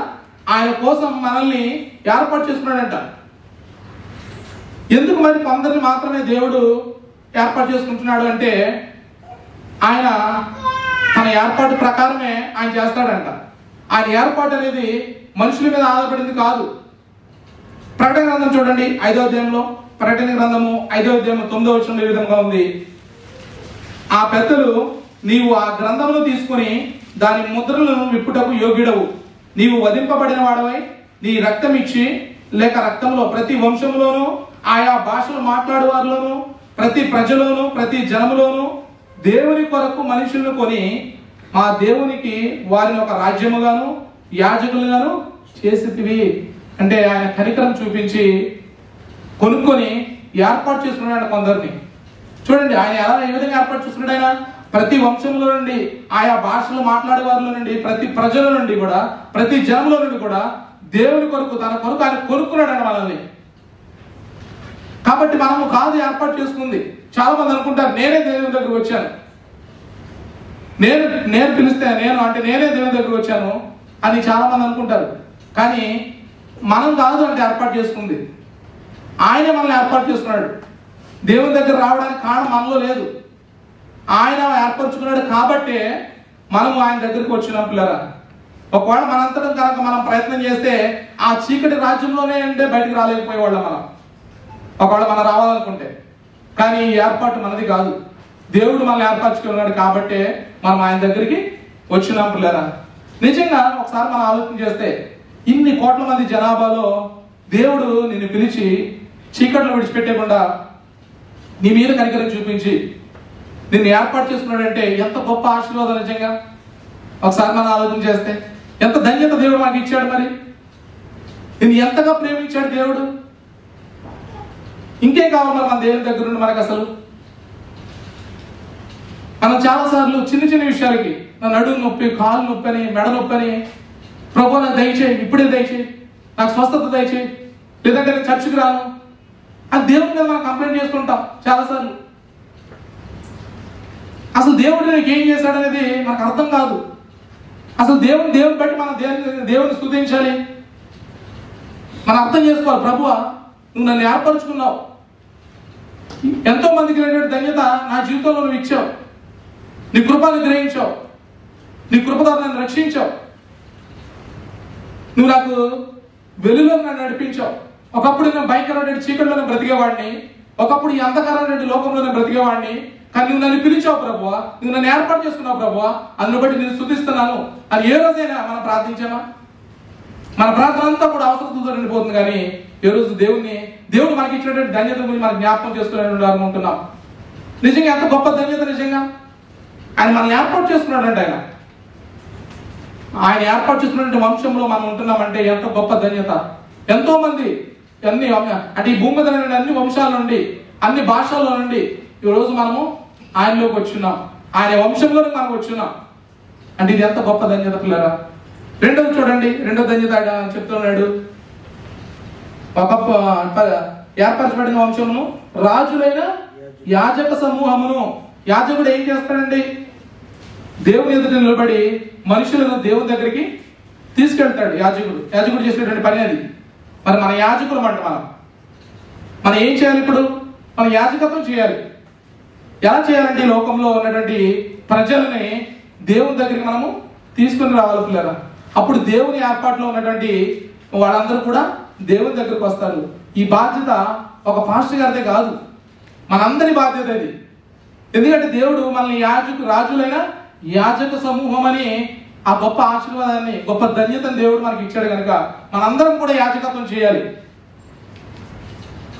ఆయన కోసం మనల్ని ఏర్పాటు చేసుకున్నాడంట. ఎందుకు మరి కొందరిని మాత్రమే దేవుడు ఏర్పాటు చేసుకుంటున్నాడు అంటే, ఆయన తన ఏర్పాటు ప్రకారమే ఆయన చేస్తాడంట. ఆయన ఏర్పాటు అనేది మనుషుల మీద ఆధారపడింది కాదు. ప్రకటన గ్రంథం చూడండి 5వ అధ్యాయంలో, ప్రకటన గ్రంథము 5వ అధ్యాయం 9వ వచనంలో ఈ విధంగా ఉంది. ఆ పెద్దలు, నీవు ఆ గ్రంథమును తీసుకుని దాని ముద్రలను విప్పుటకు యోగ్యుడవు, నీవు వధింపబడిన వాడవై నీ రక్తం ఇచ్చి, లేక రక్తంలో ప్రతి వంశంలోను ఆయా భాషలు మాట్లాడే వారిలోను ప్రతి ప్రజలోను ప్రతి జనములోను దేవుని కొరకు మనుషులను కొని మా దేవునికి వారిని ఒక రాజ్యముగాను యాజకులుగాను చేసితివి. అంటే ఆయన కనికరం చూపించి కొనుక్కొని ఏర్పాటు చేసుకున్నాడు కొందరిని. చూడండి ఆయన ఏ విధంగా ఏర్పాటు చేసుకున్నాడు. ఆయన ప్రతి వంశంలో నుండి, ఆయా భాషలు మాట్లాడే వారిలో నుండి, ప్రతి ప్రజల నుండి కూడా, ప్రతి జనంలో నుండి కూడా దేవుని కొరకు, తన కొరకు ఆయన కొనుక్కున్నాడు ఆయన మనల్ని. కాబట్టి మనము కాదు ఏర్పాటు చేసుకుంది. చాలా మంది అనుకుంటారు నేనే దేవుని దగ్గరకు వచ్చాను, నేను పిలిస్తే నేనే దేవుని దగ్గరకు వచ్చాను అని చాలా మంది అనుకుంటారు. కానీ మనం కాదు అంటే ఏర్పాటు చేసుకుంది, ఆయనే మనల్ని ఏర్పాటు చేసుకున్నాడు. దేవుని దగ్గర రావడానికి కారణం మనలో లేదు, ఆయన ఏర్పరచుకున్నాడు. కాబట్టి మనము ఆయన దగ్గరికి వచ్చినాం పిల్లరా. ఒకవేళ మనంతరం కనుక మనం ప్రయత్నం చేస్తే ఆ చీకటి రాజ్యంలోనే అంటే బయటకు రాలేకపోయేవాళ్ళం మనం, ఒకవేళ మనం రావాలనుకుంటే. కానీ ఈ ఏర్పాటు మనది కాదు, దేవుడు మనల్ని ఏర్పరచుకున్నాడు. కాబట్టి మనం ఆయన దగ్గరికి వచ్చినాం పిల్లరా. నిజంగా ఒకసారి మనం ఆలోచన చేస్తే ఇన్ని కోట్ల మంది జనాభాలో దేవుడు నిన్ను పిలిచి చీకట్లో విడిచిపెట్టకుండా నీ మీద కనికరం చూపించి నిన్ను ఏర్పాటు చేసుకున్నాడంటే ఎంత గొప్ప ఆశీర్వాదం. నిజంగా ఒకసారి మనం ఆలోచన చేస్తే ఎంత ధన్యత దేవుడు మనకి ఇచ్చాడు. మరి నిన్ను ఎంతగా ప్రేమించాడు దేవుడు. ఇంకేం కావాలి మరి మన దేవుని దగ్గర నుండి మనకు? అసలు మనం చాలాసార్లు చిన్న చిన్న విషయాలకి నా నడుము నొప్పి, కాలు నొప్పి అని, మెడ నొప్పి అని, ప్రభు నాకు దయచేయి, ఇప్పుడే దయచేయి, నాకు స్వస్థత దయచేయి, లేదంటే నేను చర్చికి రాను అని దేవుడి మీద మనం కంప్లైంట్ చేసుకుంటాం చాలాసార్లు. అసలు దేవుడు నీకు ఏం చేశాడు అనేది మనకు అర్థం కాదు. అసలు దేవుని బట్టి మనం దేవుని స్తుతించాలి, మనం అర్థం చేసుకోవాలి. ప్రభువా, నువ్వు నన్ను ఏర్పరచుకున్నావు, ఎంతో మందికి లేనటువంటి ధన్యత నా జీవితంలో నువ్వు ఇచ్చావు, నీ కృపను గ్రహించావు, నీ కృప ద్వారా నన్ను రక్షించావు, నువ్వు నాకు వెలుగులో నన్ను నడిపించావు. ఒకప్పుడు నేను భయంకరమైన చీకటిలోనే బ్రతికేవాడిని, ఒకప్పుడు ఈ అంధకారమైన లోకంలో నేను బ్రతికేవాడిని. కానీ నువ్వు నన్ను పిలిచావు ప్రభువా, నువ్వు నన్ను ఏర్పాటు చేసుకున్నావు ప్రభువా, అందును బట్టి నేను స్తుతిస్తున్నాను అని ఏ రోజైనా మనం ప్రార్థించామా? మన ప్రార్థన అంతా కూడా అవసరతతో నిండిపోతుంది. కానీ ఏ రోజు దేవుడు మనకి ఇచ్చినటువంటి ధన్యత గురించి మనకు జ్ఞాపకం చేసుకునే అనుకుంటున్నాం. నిజంగా ఎంత గొప్ప ధన్యత. నిజంగా ఆయన మనల్ని ఏర్పాటు చేసుకున్నాడంటే, ఆయన ఏర్పాటు చేసుకున్నటువంటి వంశంలో మనం ఉంటున్నామంటే ఎంత గొప్ప ధన్యత. ఎంతో మంది అంటే ఈ భూమి మీద అన్ని వంశాల నుండి, అన్ని భాషల నుండి ఈరోజు మనము ఆయనలోకి వచ్చున్నాం, ఆయన వంశంలోకి మనం వచ్చున్నాం అంటే ఇది ఎంత గొప్ప ధన్యత పిల్లరా. రెండోది చూడండి, రెండో ధన్యత చెప్తున్నాడు, ఒక ఏర్పరచబడిన వంశమును, రాజులైన యాజక సమూహమును. యాజకుడు ఏం చేస్తాడండి? దేవుని ఎదుట నిలబడి మనుషులను దేవుని దగ్గరికి తీసుకెళ్తాడు. యాజకుడు చేసేటువంటి పని అది. మరి మన యాజకులం అంటే మనం ఏం చేయాలి? ఇప్పుడు మనం యాజకత్వం చేయాలి. ఎలా చేయాలంటే ఈ లోకంలో ఉన్నటువంటి ప్రజలని దేవుని దగ్గరికి మనము తీసుకుని రావాలి పిల్లరా. అప్పుడు దేవుని ఏర్పాటులో ఉన్నటువంటి వాళ్ళందరూ కూడా దేవుని దగ్గరికి వస్తారు. ఈ బాధ్యత ఒక పాస్టర్ గారిదే కాదు, మనందరి బాధ్యత ఇది. ఎందుకంటే దేవుడు మనల్ని రాజులైన యాజక సమూహం అని ఆ గొప్ప ఆశీర్వాదాన్ని, గొప్ప ధన్యతను దేవుడు మనకి ఇచ్చాడు కనుక మనందరం కూడా యాజకత్వం చేయాలి.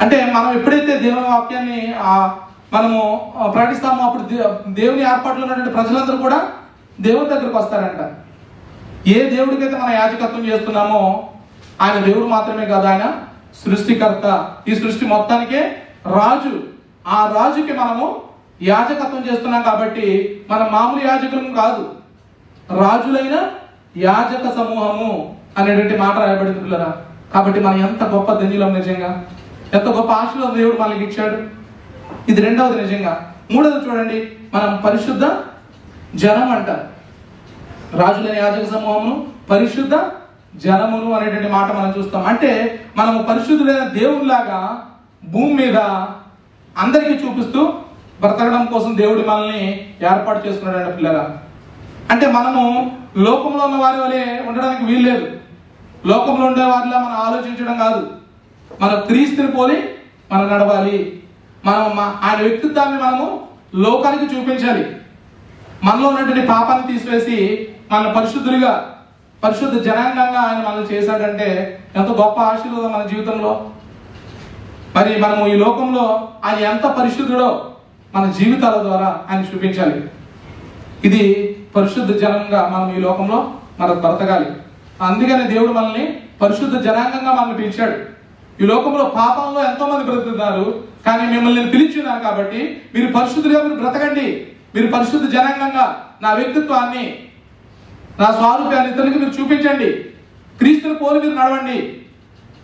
అంటే మనం ఎప్పుడైతే దేవుని వాక్యాన్ని మనము ప్రకటిస్తామో అప్పుడు దేవుని ఏర్పాటులో ఉన్నటువంటి ప్రజలందరూ కూడా దేవుని దగ్గరకు వస్తారంట. ఏ దేవుడికైతే మనం యాజకత్వం చేస్తున్నామో ఆయన దేవుడు మాత్రమే కాదు, ఆయన సృష్టికర్త, ఈ సృష్టి మొత్తానికే రాజు. ఆ రాజుకి మనము యాజకత్వం చేస్తున్నాం కాబట్టి మనం మామూలు యాజకులం కాదు, రాజులైన యాజక సమూహము అనేటువంటి మాట రాయబడింది పిల్లరా. కాబట్టి మనం ఎంత గొప్ప ధన్యులం. నిజంగా ఎంత గొప్ప ఆశీర్వాదం దేవుడు మనకి ఇచ్చాడు. ఇది రెండవది. నిజంగా మూడవది చూడండి, మనం పరిశుద్ధ జనం అంటారు. రాజులైన యాజక సమూహమును, పరిశుద్ధ జనమును అనేటువంటి మాట మనం చూస్తాం. అంటే మనము పరిశుద్ధులైన దేవునిలాగా భూమి మీద అందరికీ చూపిస్తూ బ్రతకడం కోసం దేవుడు మనల్ని ఏర్పాటు చేసుకున్నాడు పిల్లరా. అంటే మనము లోకంలో ఉన్న వారి వలె ఉండడానికి వీల్లేదు, లోకంలో ఉండే వారిలా మనం ఆలోచించడం కాదు. మన క్రీస్తుని పోలి మనం నడవాలి. మనం ఆయన వ్యక్తిత్వాన్ని మనము లోకానికి చూపించాలి. మనలో ఉన్నటువంటి పాపాన్ని తీసివేసి మన పరిశుద్ధులుగా, పరిశుద్ధ జనాంగంగా ఆయన మనల్ని చేశాడంటే ఎంత గొప్ప ఆశీర్వాదం మన జీవితంలో. మరి మనము ఈ లోకంలో ఆయన ఎంత పరిశుద్ధుడో మన జీవితాల ద్వారా ఆయన చూపించాలి. ఇది పరిశుద్ధ జనంగా మనం ఈ లోకంలో మనం బ్రతకాలి. అందుకనే దేవుడు మనల్ని పరిశుద్ధ జనాంగంగా మనల్ని పిలిచాడు. ఈ లోకంలో పాపంలో ఎంతో మంది బ్రతుకుతున్నారు, కానీ మిమ్మల్ని నేను పిలిచున్నాను కాబట్టి మీరు పరిశుద్ధులుగా మీరు బ్రతకండి, మీరు పరిశుద్ధ జనాంగంగా నా వ్యక్తిత్వాన్ని, నా స్వారూప్యాన్ని ఇతరులకి మీరు చూపించండి, క్రీస్తుని పోలి మీరు నడవండి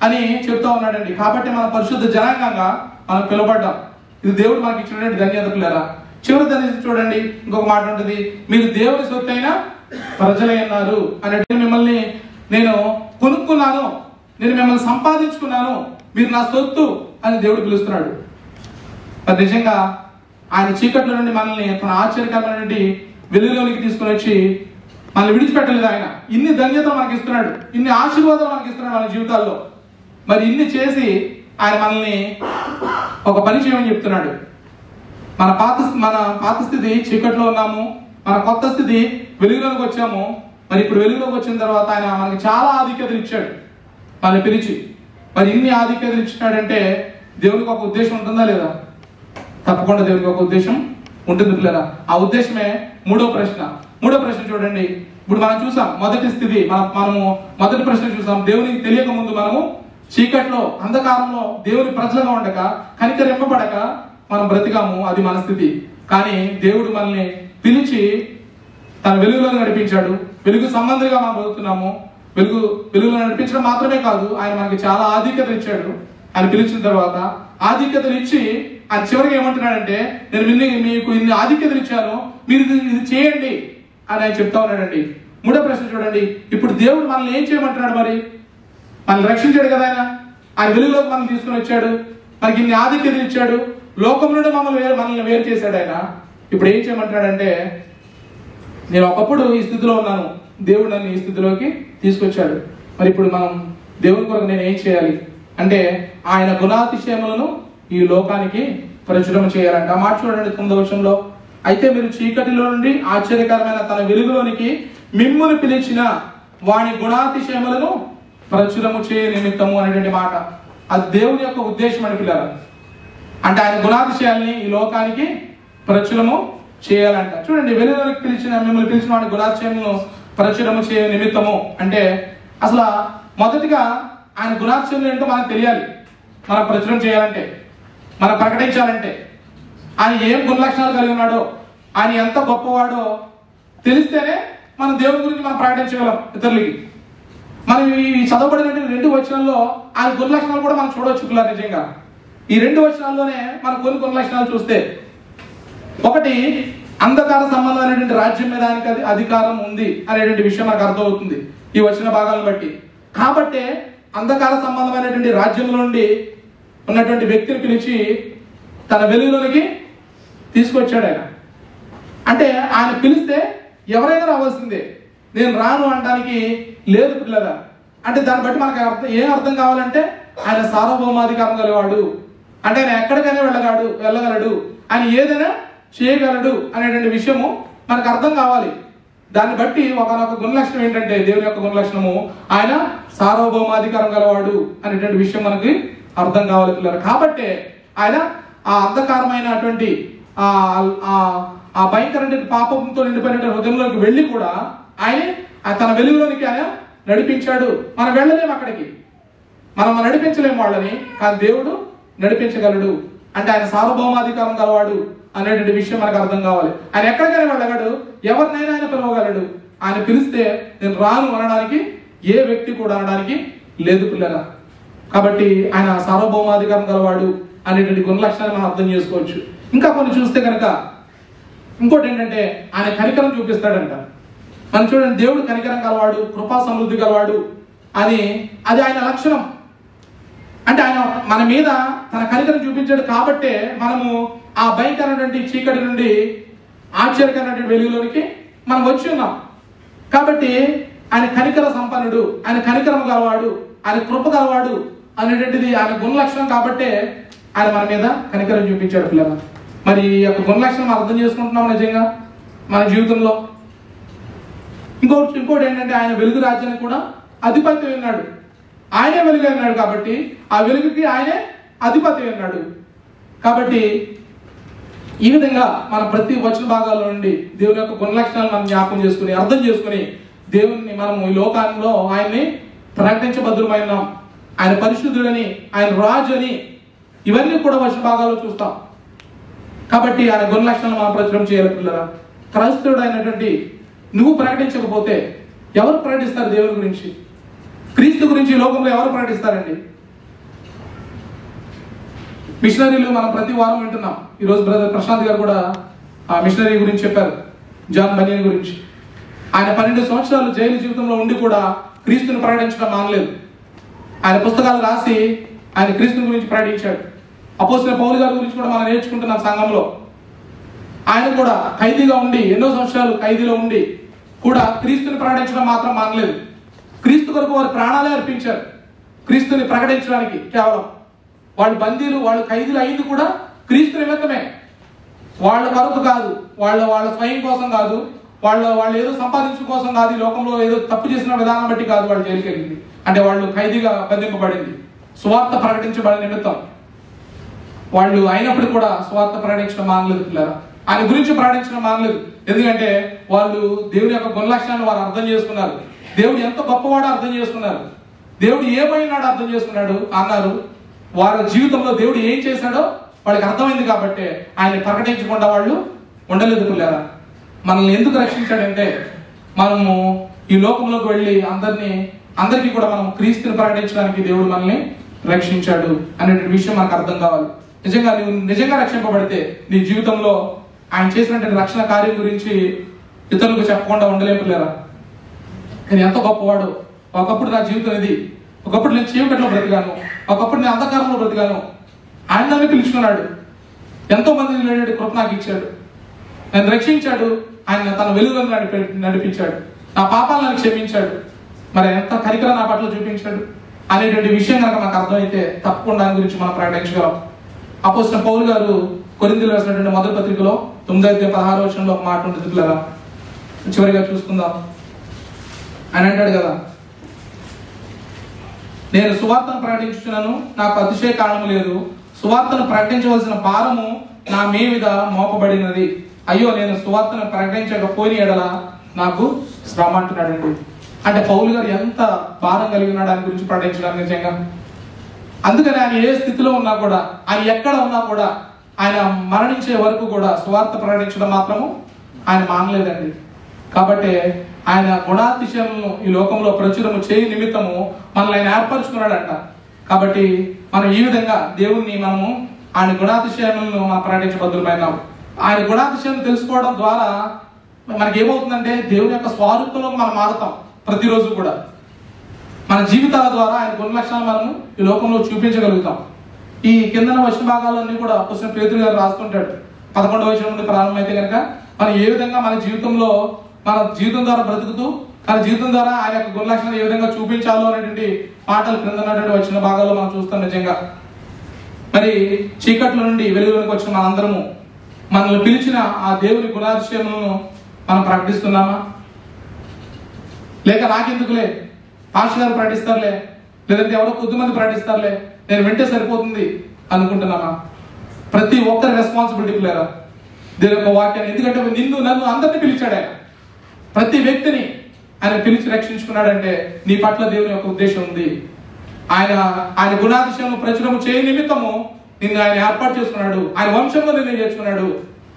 అని చెప్తా ఉన్నాడండి. కాబట్టి మన పరిశుద్ధ జనాంగంగా మనం పిలువబడ్డాం. ఇది దేవుడు మనకి ఇచ్చినటువంటి ధన్యత పిల్లరా. చివరి దాన్ని చూడండి, ఇంకొక మాట ఉంటుంది, మీరు దేవుని సొత్తు అయిన ప్రజలై ఉన్నారు అన్నట్టు. మిమ్మల్ని నేను కొనుక్కున్నాను, నేను మిమ్మల్ని సంపాదించుకున్నాను, మీరు నా సొత్తు అని దేవుడు పిలుస్తున్నాడు. మరి నిజంగా ఆయన చీకట్లో నుండి మనల్ని తన ఆశ్చర్యకరమైనటువంటి వెలుగులోనికి తీసుకుని వచ్చి మనల్ని విడిచిపెట్టలేదు. ఆయన ఇన్ని ధన్యతలు మనకి ఇస్తున్నాడు, ఇన్ని ఆశీర్వాదాలు మనకి ఇస్తున్నాడు మన జీవితాల్లో. మరి ఇన్ని చేసి ఆయన మనల్ని ఒక పని చేయమని చెప్తున్నాడు. మన పాత స్థితి చీకట్లో ఉన్నాము, మన కొత్త స్థితి వెలుగులోకి వచ్చాము. మరి ఇప్పుడు వెలుగులోకి వచ్చిన తర్వాత ఆయన మనకి చాలా ఆధిక్యతలు ఇచ్చాడు మనల్ని పిలిచి. మరి ఇన్ని ఆధిక్యతలు ఇచ్చినాడంటే దేవునికి ఒక ఉద్దేశం ఉంటుందా లేదా? తప్పకుండా దేవునికి ఒక ఉద్దేశం ఉంటుంది పిల్లరా. ఆ ఉద్దేశమే మూడో ప్రశ్న చూడండి. ఇప్పుడు మనం చూసాం మొదటి స్థితి, మనము మొదటి ప్రశ్న చూసాం. దేవునికి తెలియక ముందు మనము చీకట్లో అంధకారంలో దేవుని ప్రజలుగా ఉండక కనికరింపబడక మనం బ్రతికాము, అది మన స్థితి. కానీ దేవుడు మనల్ని పిలిచి తన వెలుగులో నడిపించాడు. వెలుగు సంబంధిగా మనం బతుకుతున్నాము. వెలుగులో నడిపించడం మాత్రమే కాదు, ఆయన మనకి చాలా ఆధిక్యతలు ఇచ్చాడు. ఆయన పిలిచిన తర్వాత ఆధిక్యతలు ఇచ్చి ఆయన చివరికి ఏమంటున్నాడంటే, నేను మీకు ఇన్ని ఆధిక్యతలు ఇచ్చాను, మీరు ఇది చేయండి అని ఆయన చెప్తా ఉన్నాడండి. మూడో ప్రశ్న చూడండి. ఇప్పుడు దేవుడు మనల్ని ఏం చేయమంటున్నాడు? మరి మనల్ని రక్షించాడు కదా, ఆయన వెలుగులోకి మనల్ని తీసుకుని వచ్చాడు, మనకి ఇన్ని ఆధిక్యతలు ఇచ్చాడు, లోకం నుండి మనల్ని వేరు చేశాడు ఆయన. ఇప్పుడు ఏం చేయమంటున్నాడంటే, నేను ఒకప్పుడు ఈ స్థితిలో ఉన్నాను, దేవుడు నన్ను ఈ స్థితిలోకి తీసుకొచ్చాడు. మరి ఇప్పుడు మనం దేవుని కొరకు నేను ఏం చేయాలి అంటే, ఆయన గుణాతిశయములను ఈ లోకానికి ప్రచురం చేయాలంట. ఆ మాట చూడండి 9వ వచనంలో. అయితే మీరు చీకటిలో నుండి ఆశ్చర్యకరమైన తన వెలుగులోనికి మిమ్మును పిలిచిన వాని గుణాతిశయములను ప్రచురము చేయ నిమిత్తము అనేటువంటి మాట. అది దేవుని యొక్క ఉద్దేశం అని పిల్లలు. అంటే ఆయన గుణాతిశయాల్ని ఈ లోకానికి ప్రచురము చేయాలంట. చూడండి, వెలుగులోకి మిమ్మల్ని పిలిచిన వాడి గుణాతిశయములను ప్రచురము చేయ నిమిత్తము అంటే అసలు మొదటిగా ఆయన గుణాతిశయములు ఏంటో మనకు తెలియాలి. మనం ప్రచురం చేయాలంటే, మనం ప్రకటించాలంటే, ఆయన ఏం గుణలక్షణాలు కలిగి ఉన్నాడో, ఆయన ఎంత గొప్పవాడో తెలిస్తేనే మనం దేవుని గురించి మనం ప్రకటించగలం ఇతరులకి. మనం ఈ చదవబడిన 2 వచనాల్లో ఆయన గుణలక్షణాలు కూడా మనం చూడవచ్చు పిల్లలు. నిజంగా ఈ 2 వచనాల్లోనే మనం కొన్ని గుణలక్షణాలు చూస్తే, ఒకటి అంధకార సంబంధమైనటువంటి రాజ్యం మీద ఆయనకి అధికారం ఉంది అనేటువంటి విషయం మనకు అర్థమవుతుంది ఈ వచన భాగాలను బట్టి. కాబట్టి అంధకార సంబంధమైనటువంటి రాజ్యంలో నుండి ఉన్నటువంటి వ్యక్తిని పిలిచి తన వెలుగులోనికి తీసుకొచ్చాడు ఆయన. అంటే ఆయన పిలిస్తే ఎవరైనా రావాల్సిందే, నేను రాను అనడానికి లేదు పిల్లరా. అంటే దాన్ని బట్టి మనకు ఏం అర్థం కావాలంటే, ఆయన సార్వభౌమాధికారం గలవాడు, అంటే ఆయన ఎక్కడికైనా వెళ్ళగలడు, ఆయన ఏదైనా చేయగలడు అనేటువంటి విషయము మనకు అర్థం కావాలి. దాన్ని బట్టి ఒకనొక గుణలక్షణం ఏంటంటే, దేవుని యొక్క గుణలక్షణము ఆయన సార్వభౌమాధికారం గలవాడు అనేటువంటి విషయం మనకి అర్థం కావాలి పిల్లలు. కాబట్టి ఆయన ఆ అంధకారమైనటువంటి ఆ భయంకరమైన పాపంతో నిండిపోయిన హృదయంలోకి వెళ్ళి కూడా ఆయన తన వెలుగులోనికి ఆయన నడిపించాడు. మనం వెళ్ళలేము అక్కడికి, మనం నడిపించలేము వాళ్ళని, కానీ దేవుడు నడిపించగలడు. అంటే ఆయన సార్వభౌమాధికారం గలవాడు అనేటువంటి విషయం మనకు అర్థం కావాలి. ఆయన ఎక్కడికైనా వెళ్ళగలడు, ఎవరినైనా ఆయన పిలవగలడు. ఆయన పిలిస్తే నేను రాను అనడానికి ఏ వ్యక్తి కూడా అనడానికి లేదు పిల్లగా. కాబట్టి ఆయన సార్వభౌమాధికారం గలవాడు అనేటువంటి గుణలక్షణాలు మనం అర్థం చేసుకోవచ్చు. ఇంకా కొన్ని చూస్తే కనుక ఇంకోటి ఏంటంటే, ఆయన కనికరం చూపిస్తాడంట. మనం చూడండి, దేవుడు కనికరం గలవాడు, కృపా సమృద్ధి గలవాడు అని అది ఆయన లక్షణం. అంటే ఆయన మన మీద తన కనికరం చూపించాడు కాబట్టే మనము ఆ భయంకరమైనటువంటి చీకటి నుండి ఆశ్చర్యకరమైనటువంటి వెలుగులోనికి మనం వచ్చి ఉన్నాం. కాబట్టి ఆయన కనికర సంపన్నుడు, ఆయన కనికరం గలవాడు, ఆయన కృప గలవాడు అనేటువంటిది ఆయన గుణలక్షణం కాబట్టే ఆయన మన మీద కనికరం చూపించాడు పిల్లలు. మరి ఈ యొక్క గుణలక్షణం అర్థం చేసుకుంటున్నాం నిజంగా మన జీవితంలో. ఇంకోటి ఏంటంటే, ఆయన వెలుగు రాజ్యానికి కూడా అధిపతి ఉన్నాడు. ఆయనే వెలుగు అన్నాడు కాబట్టి ఆ వెలుగుకి ఆయనే అధిపతి ఉన్నాడు. కాబట్టి ఈ విధంగా మన ప్రతి వచన భాగాల్లో నుండి దేవుని యొక్క గుణలక్షణాలు మనం జ్ఞాపకం చేసుకుని అర్థం చేసుకుని దేవుని మనం ఈ లోకాల్లో ఆయన్ని ప్రకటించబద్దులమైనాం. ఆయన పరిశుద్ధుడని, ఆయన రాజు అని, ఇవన్నీ కూడా వచన భాగాల్లో చూస్తాం. కాబట్టి ఆయన గుణలక్షణాలు మనం ప్రచురం చేయాలి పిల్లరా. క్రైస్తవుడు అయినటువంటి నువ్వు ప్రకటించకపోతే ఎవరు ప్రకటిస్తారు దేవుని గురించి? క్రీస్తు గురించి లోకంలో ఎవరు ప్రకటిస్తారండి? మిషనరీలు మనం ప్రతి వారం వింటున్నాం. ఈరోజు బ్రదర్ ప్రశాంత్ గారు కూడా మిషనరీ గురించి చెప్పారు, జాన్ బనియన్ గురించి. ఆయన 12 సంవత్సరాలు జైలు జీవితంలో ఉండి కూడా క్రీస్తుని ప్రకటించడం మానలేదు. ఆయన పుస్తకాలు రాసి ఆయన క్రీస్తుని గురించి ప్రకటించాడు. అపోస్తలుడైన పౌలు గారి గురించి కూడా మనం నేర్చుకుంటున్నాం సంఘంలో. ఆయన కూడా ఖైదీగా ఉండి, ఎన్నో సంవత్సరాలు ఖైదీలో ఉండి కూడా క్రీస్తుని ప్రకటించడం మాత్రం మానలేదు. క్రీస్తు కొరకు వారు ప్రాణాలే అర్పించారు క్రీస్తుని ప్రకటించడానికి. కేవలం వాళ్ళు బందీలు, వాళ్ళు ఖైదీలు అయింది కూడా క్రీస్తు నిమిత్తమే, వాళ్ళ కొరకు కాదు, వాళ్ళ స్వయం కోసం కాదు, వాళ్ళు ఏదో సంపాదించడం కోసం కాదు, ఈ లోకంలో ఏదో తప్పు చేసిన విధానం బట్టి కాదు వాళ్ళు జైలుకి వెళ్ళింది. అంటే వాళ్ళు ఖైదీగా బంధింపబడింది సువార్త ప్రకటించబడిన నిమిత్తం. వాళ్ళు అయినప్పుడు కూడా సువార్త ప్రకటించడం మానలేదు పిల్లరా, ఆయన గురించి ప్రకటించడం మానలేదు. ఎందుకంటే వాళ్ళు దేవుడి యొక్క గుణలక్షణాన్ని వారు అర్థం చేసుకున్నారు. దేవుడు ఎంత గొప్పవాడో అర్థం చేసుకున్నారు. దేవుడు ఏమైనాడో అర్థం చేసుకున్నాడు అన్నారు. వారి జీవితంలో దేవుడు ఏం చేశాడో వాళ్ళకి అర్థమైంది కాబట్టి ఆయన ప్రకటించకుండా వాళ్ళు ఉండలేదు పిల్లరా. మనల్ని ఎందుకు రక్షించాడంటే మనము ఈ లోకంలోకి వెళ్ళి అందరికీ కూడా మనం క్రీస్తుని ప్రకటించడానికి దేవుడు మనల్ని రక్షించాడు అనే విషయం మనకు అర్థం కావాలి. నువ్వు నిజంగా రక్షింపబడితే నీ జీవితంలో ఆయన చేసినటువంటి రక్షణ కార్యం గురించి ఇతరులకు చెప్పకుండా ఉండలేము పిల్లరా. నేను ఎంత గొప్పవాడు, ఒకప్పుడు నా జీవితం ఇది, ఒకప్పుడు నేను చీకట్లో బ్రతికాను, ఒకప్పుడు నేను అంధకారంలో బ్రతికాను, ఆయన నన్ను పిలుచుకున్నాడు, ఎంతో మంది లేని కృప నాకు ఇచ్చాడు, నన్ను రక్షించాడు, ఆయన తన వెలుగులను నడిపించాడు, నా పాపాలను క్షమించాడు, మరి ఎంత కనికరం నా పట్ల చూపించాడు అనేటువంటి విషయం కనుక మనకు అర్థమైతే తప్పకుండా దాని గురించి మనం ప్రకటించగలం. అపోస్తలుడైన పౌలు గారు కొరింథీయులకు రాసినటువంటి మొదటి పత్రికలో 9:16 ఒక మాట ఉంటుంది పిల్లరా, చివరిగా చూసుకుందాం. ఆయన అంటాడు కదా, నేను సువార్తను ప్రకటించుచున్నాను, నాకు అతిశయ కారణము లేదు, సువార్తను ప్రకటించవలసిన భారము నా మీద మోపబడినది, అయ్యో నేను సువార్తను ప్రకటించకపోయిన ఎడల నాకు శ్రమ అంటున్నాడండి. అంటే పౌలు గారు ఎంత భారం కలిగి ఉన్నాడు దాని గురించి ప్రకటించడానికి నిజంగా. అందుకని ఆయన ఏ స్థితిలో ఉన్నా కూడా, ఆయన ఎక్కడ ఉన్నా కూడా, ఆయన మరణించే వరకు కూడా సువార్త ప్రకటించడం మాత్రము ఆయన మానలేదండి. కాబట్టి ఆయన గుణాతిశయములను ఈ లోకంలో ప్రచురము చేయ నిమిత్తము మనల్ని ఆయన ఏర్పరచుకున్నాడంట. కాబట్టి మనం ఈ విధంగా దేవుణ్ణి మనము ఆయన గుణాతిశయములను మనం ప్రకటించబద్దులమైనాం. ఆయన గుణాతిశయం తెలుసుకోవడం ద్వారా మనకి ఏమవుతుందంటే దేవుని యొక్క స్వరూపంలో మనం మారుతాం. ప్రతిరోజు కూడా మన జీవితాల ద్వారా ఆయన గుణ లక్షణాలు మనము ఈ లోకంలో చూపించగలుగుతాం. ఈ కిందన వచ్చిన భాగాలన్నీ కూడా అపోస్తలుడైన పేతురు గారు రాస్తుంటాడు. 11వ వచనం నుండి ప్రారంభమైతే కనుక మనం ఏ విధంగా మన జీవితం ద్వారా బ్రతుకుతూ మన జీవితం ద్వారా ఆయన యొక్క గుణ లక్షణాలు ఏ విధంగా చూపించాలో అనేటువంటి మాటలు క్రింద ఉన్నటువంటి వచ్చిన భాగాల్లో మనం చూస్తాం. నిజంగా మరి చీకట్ల నుండి వెలుగులోకి వచ్చిన మనందరము మనల్ని పిలిచిన ఆ దేవుని గుణాతిశయములను మనం ప్రకటిస్తున్నామా? లేక నాకెందుకులే, పాస్టర్ గారు ప్రకటిస్తారులే, లేదంటే ఎవరో కొద్దిమంది ప్రకటిస్తారులే, నేను వింటే సరిపోతుంది అనుకుంటున్నామా? ప్రతి ఒక్కరి రెస్పాన్సిబిలిటీ లేరా దేవుని యొక్క వాక్యాన్ని. ఎందుకంటే నన్ను అందరినీ పిలిచాడు ఆయన. ప్రతి వ్యక్తిని ఆయన పిలిచి రక్షించుకున్నాడంటే నీ పట్ల దేవుని యొక్క ఉద్దేశం ఉంది. ఆయన గుణాతిశయము ప్రచురము చేయ నిమిత్తము నిన్ను ఆయన ఏర్పాటు చేసుకున్నాడు. ఆయన వంశంలో నిన్ను చేర్చుకున్నాడు.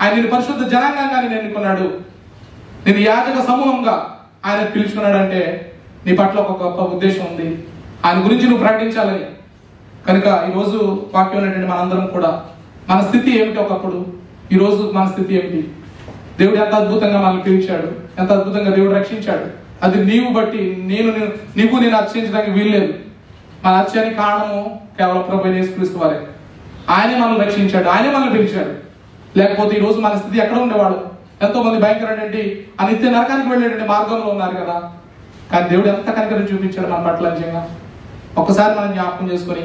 ఆయన నిన్ను పరిశుద్ధ జనాంగంగా నేను ఎన్నుకున్నాడు. నిన్ను యాజక సమూహంగా ఆయన పిలుచుకున్నాడంటే నీ పట్ల ఒక గొప్ప ఉద్దేశం ఉంది. ఆయన గురించి నువ్వు ప్రకటించాలని. కనుక ఈరోజు వాక్యం ఏంటంటే మనందరం కూడా మన స్థితి ఏమిటి, ఒకప్పుడు ఈరోజు మన స్థితి ఏమిటి? దేవుడు ఎంత అద్భుతంగా మనల్ని పిలిచాడు, ఎంత అద్భుతంగా దేవుడు రక్షించాడు. అది నీవు బట్టి నేను అర్చించడానికి వీల్లేదు. మన అర్చానికి కారణము కేవలం ప్రభువైన యేసుక్రీస్తు వారే. ఆయనే మనల్ని రక్షించాడు, ఆయనే మనల్ని పిలిచాడు. లేకపోతే ఈ రోజు మన స్థితి ఎక్కడ ఉండేవాడు? ఎంతో మంది భయంకరమైనటువంటి ఆ నిత్య నరకానికి వెళ్ళేటువంటి మార్గంలో ఉన్నారు కదా. కానీ దేవుడు ఎంత కనికరం చూపించాడు మన పట్ల నిజంగా. ఒక్కసారి మనం జ్ఞాపకం చేసుకొని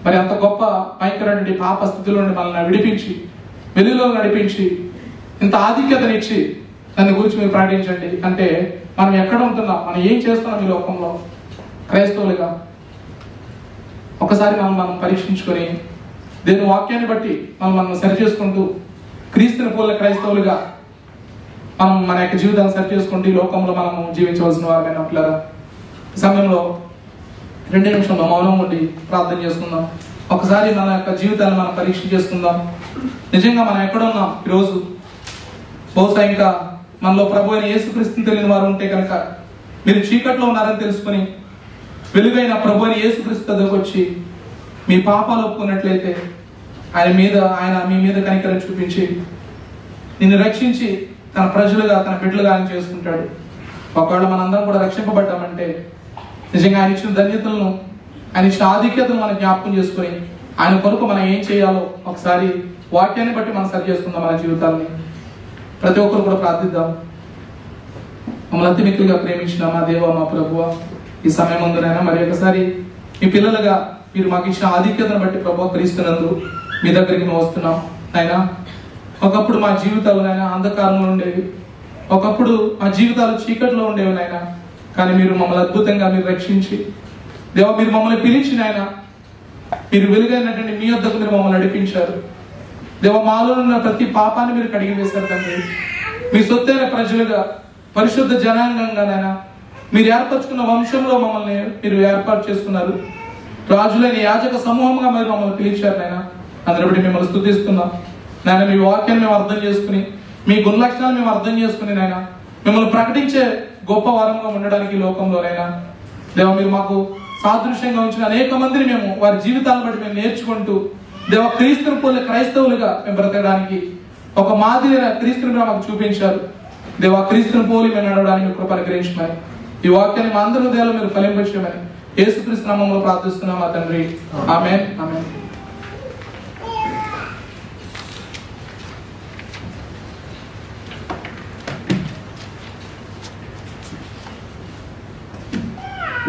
మరి అంత గొప్ప భయంకరమైనటువంటి పాప స్థితిలో నుండి మనల్ని విడిపించి వెలుగులో నడిపించి ఇంత ఆధిక్యతనిచ్చి దాని గురించి మీరు ప్రకటించండి అంటే మనం ఎక్కడ ఉంటున్నాం, మనం ఏం చేస్తున్నాం ఈ లోకంలో క్రైస్తవులుగా? ఒకసారి మనం పరీక్షించుకొని దేవుని వాక్యాన్ని బట్టి మనం సరి చేసుకుంటూ క్రీస్తుని పోలిన క్రైస్తవులుగా మనం మన యొక్క జీవితాన్ని సరి చేసుకుంటూ ఈ లోకంలో మనము జీవించవలసిన వారమైన పిల్లరా. ఈ సమయంలో 2 నిమిషంలో మౌనం ఉండి ప్రార్థన చేసుకుందాం. ఒకసారి మన యొక్క జీవితాన్ని మనం పరీక్ష చేసుకుందాం. నిజంగా మనం ఎక్కడ ఉన్నాం ఈరోజు? బహుశా ఇంకా మనలో ప్రభు అయిన యేసుక్రీస్తుని తెలియని వారు ఉంటే కనుక మీరు చీకట్లో ఉన్నారని తెలుసుకుని వెలుగైన ప్రభు అయిన యేసుక్రీస్తు దగ్గరకు వచ్చి మీ పాపాలు ఒప్పుకున్నట్లయితే ఆయన మీ మీద కనికరం చూపించి నిన్ను రక్షించి తన ప్రజలుగా తన బిడ్డలుగా ఆయన చేసుకుంటాడు. ఒకవేళ మనందరం కూడా రక్షింపబడ్డామంటే నిజంగా ఆయన ఇచ్చిన ధన్యతలను, ఆయన ఇచ్చిన ఆధిక్యతను మనం జ్ఞాపకం చేసుకుని ఆయన కొరకు మనం ఏం చేయాలో ఒకసారి వాక్యాన్ని బట్టి మనం సరి చేసుకుందాం మన జీవితాలని. ప్రతి ఒక్కరు కూడా ప్రార్థిద్దాం. మమ్మల్ని అతి మిక్కులుగా ప్రేమించిన మా దేవ, మా ప్రభువ, ఈ సమయం ముందునైనా మరి ఒకసారి మీ పిల్లలుగా మీరు మాకు ఇచ్చిన ఆధిక్యతను బట్టి ప్రభువ క్రీస్తునందు మీ దగ్గరికి మేము వస్తున్నాం. అయినా ఒకప్పుడు మా జీవితాలు నాయన అంధకారంలో ఉండేవి, ఒకప్పుడు మా జీవితాలు చీకట్లో ఉండేవి నాయన. కానీ మీరు మమ్మల్ని అద్భుతంగా మీరు రక్షించి దేవ, మీరు మమ్మల్ని పిలిచి నాయన, మీరు వెలుగైనటువంటి మీ వద్దకు మీరు మమ్మల్ని నడిపించారు దేవ. మాలో ఉన్న ప్రతి పాపాన్ని మీరు కడిగి వేశారు తండ్రి. మీ సొత్తైన ప్రజలుగా, పరిశుద్ధ జనాంగంగా నాయన మీరు ఏర్పరచుకున్న వంశంలో మమ్మల్ని మీరు ఏర్పాటు చేసుకున్నారు. రాజులైన యాజక సమూహంగా మీరు మమ్మల్ని పిలిచారు నాయన. అందరి బట్టి మిమ్మల్ని స్తుతిస్తున్నాం నాయన. మీ వాక్యాన్ని మేము అర్థం చేసుకుని, మీ గుణ లక్షణాలు మేము అర్థం చేసుకుని నాయన మిమ్మల్ని ప్రకటించే గొప్ప వరంగా ఉండడానికి లోకంలోనైనా దేవ, మీరు మాకు సాదృశ్యంగా ఉంచిన అనేక మందిని మేము వారి జీవితాలను బట్టి మేము నేర్చుకుంటూ దేవ, క్రీస్తుని పోలి క్రైస్తవులుగా మేము బ్రతకడానికి ఒక మాదిరి క్రీస్తుని మాకు చూపించారు దేవ. క్రీస్తుని పోలి మేము నడవడానికి మీ కృప అనుగ్రహించమని, ఈ వాక్యాన్ని మా అందరి హృదయాల్లో మీరు ఫలింపచేయమని యేసుక్రీస్తు నామములో ప్రార్థిస్తున్నాం మా తండ్రి. ఆమేన్, ఆమేన్.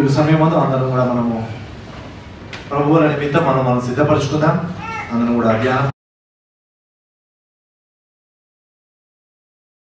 ఈ సమయమందు అందరం కూడా మనము ప్రభువుల నిమిత్తం మనం సిద్ధపరచుకుందాం. అందరం కూడా ధ్యానం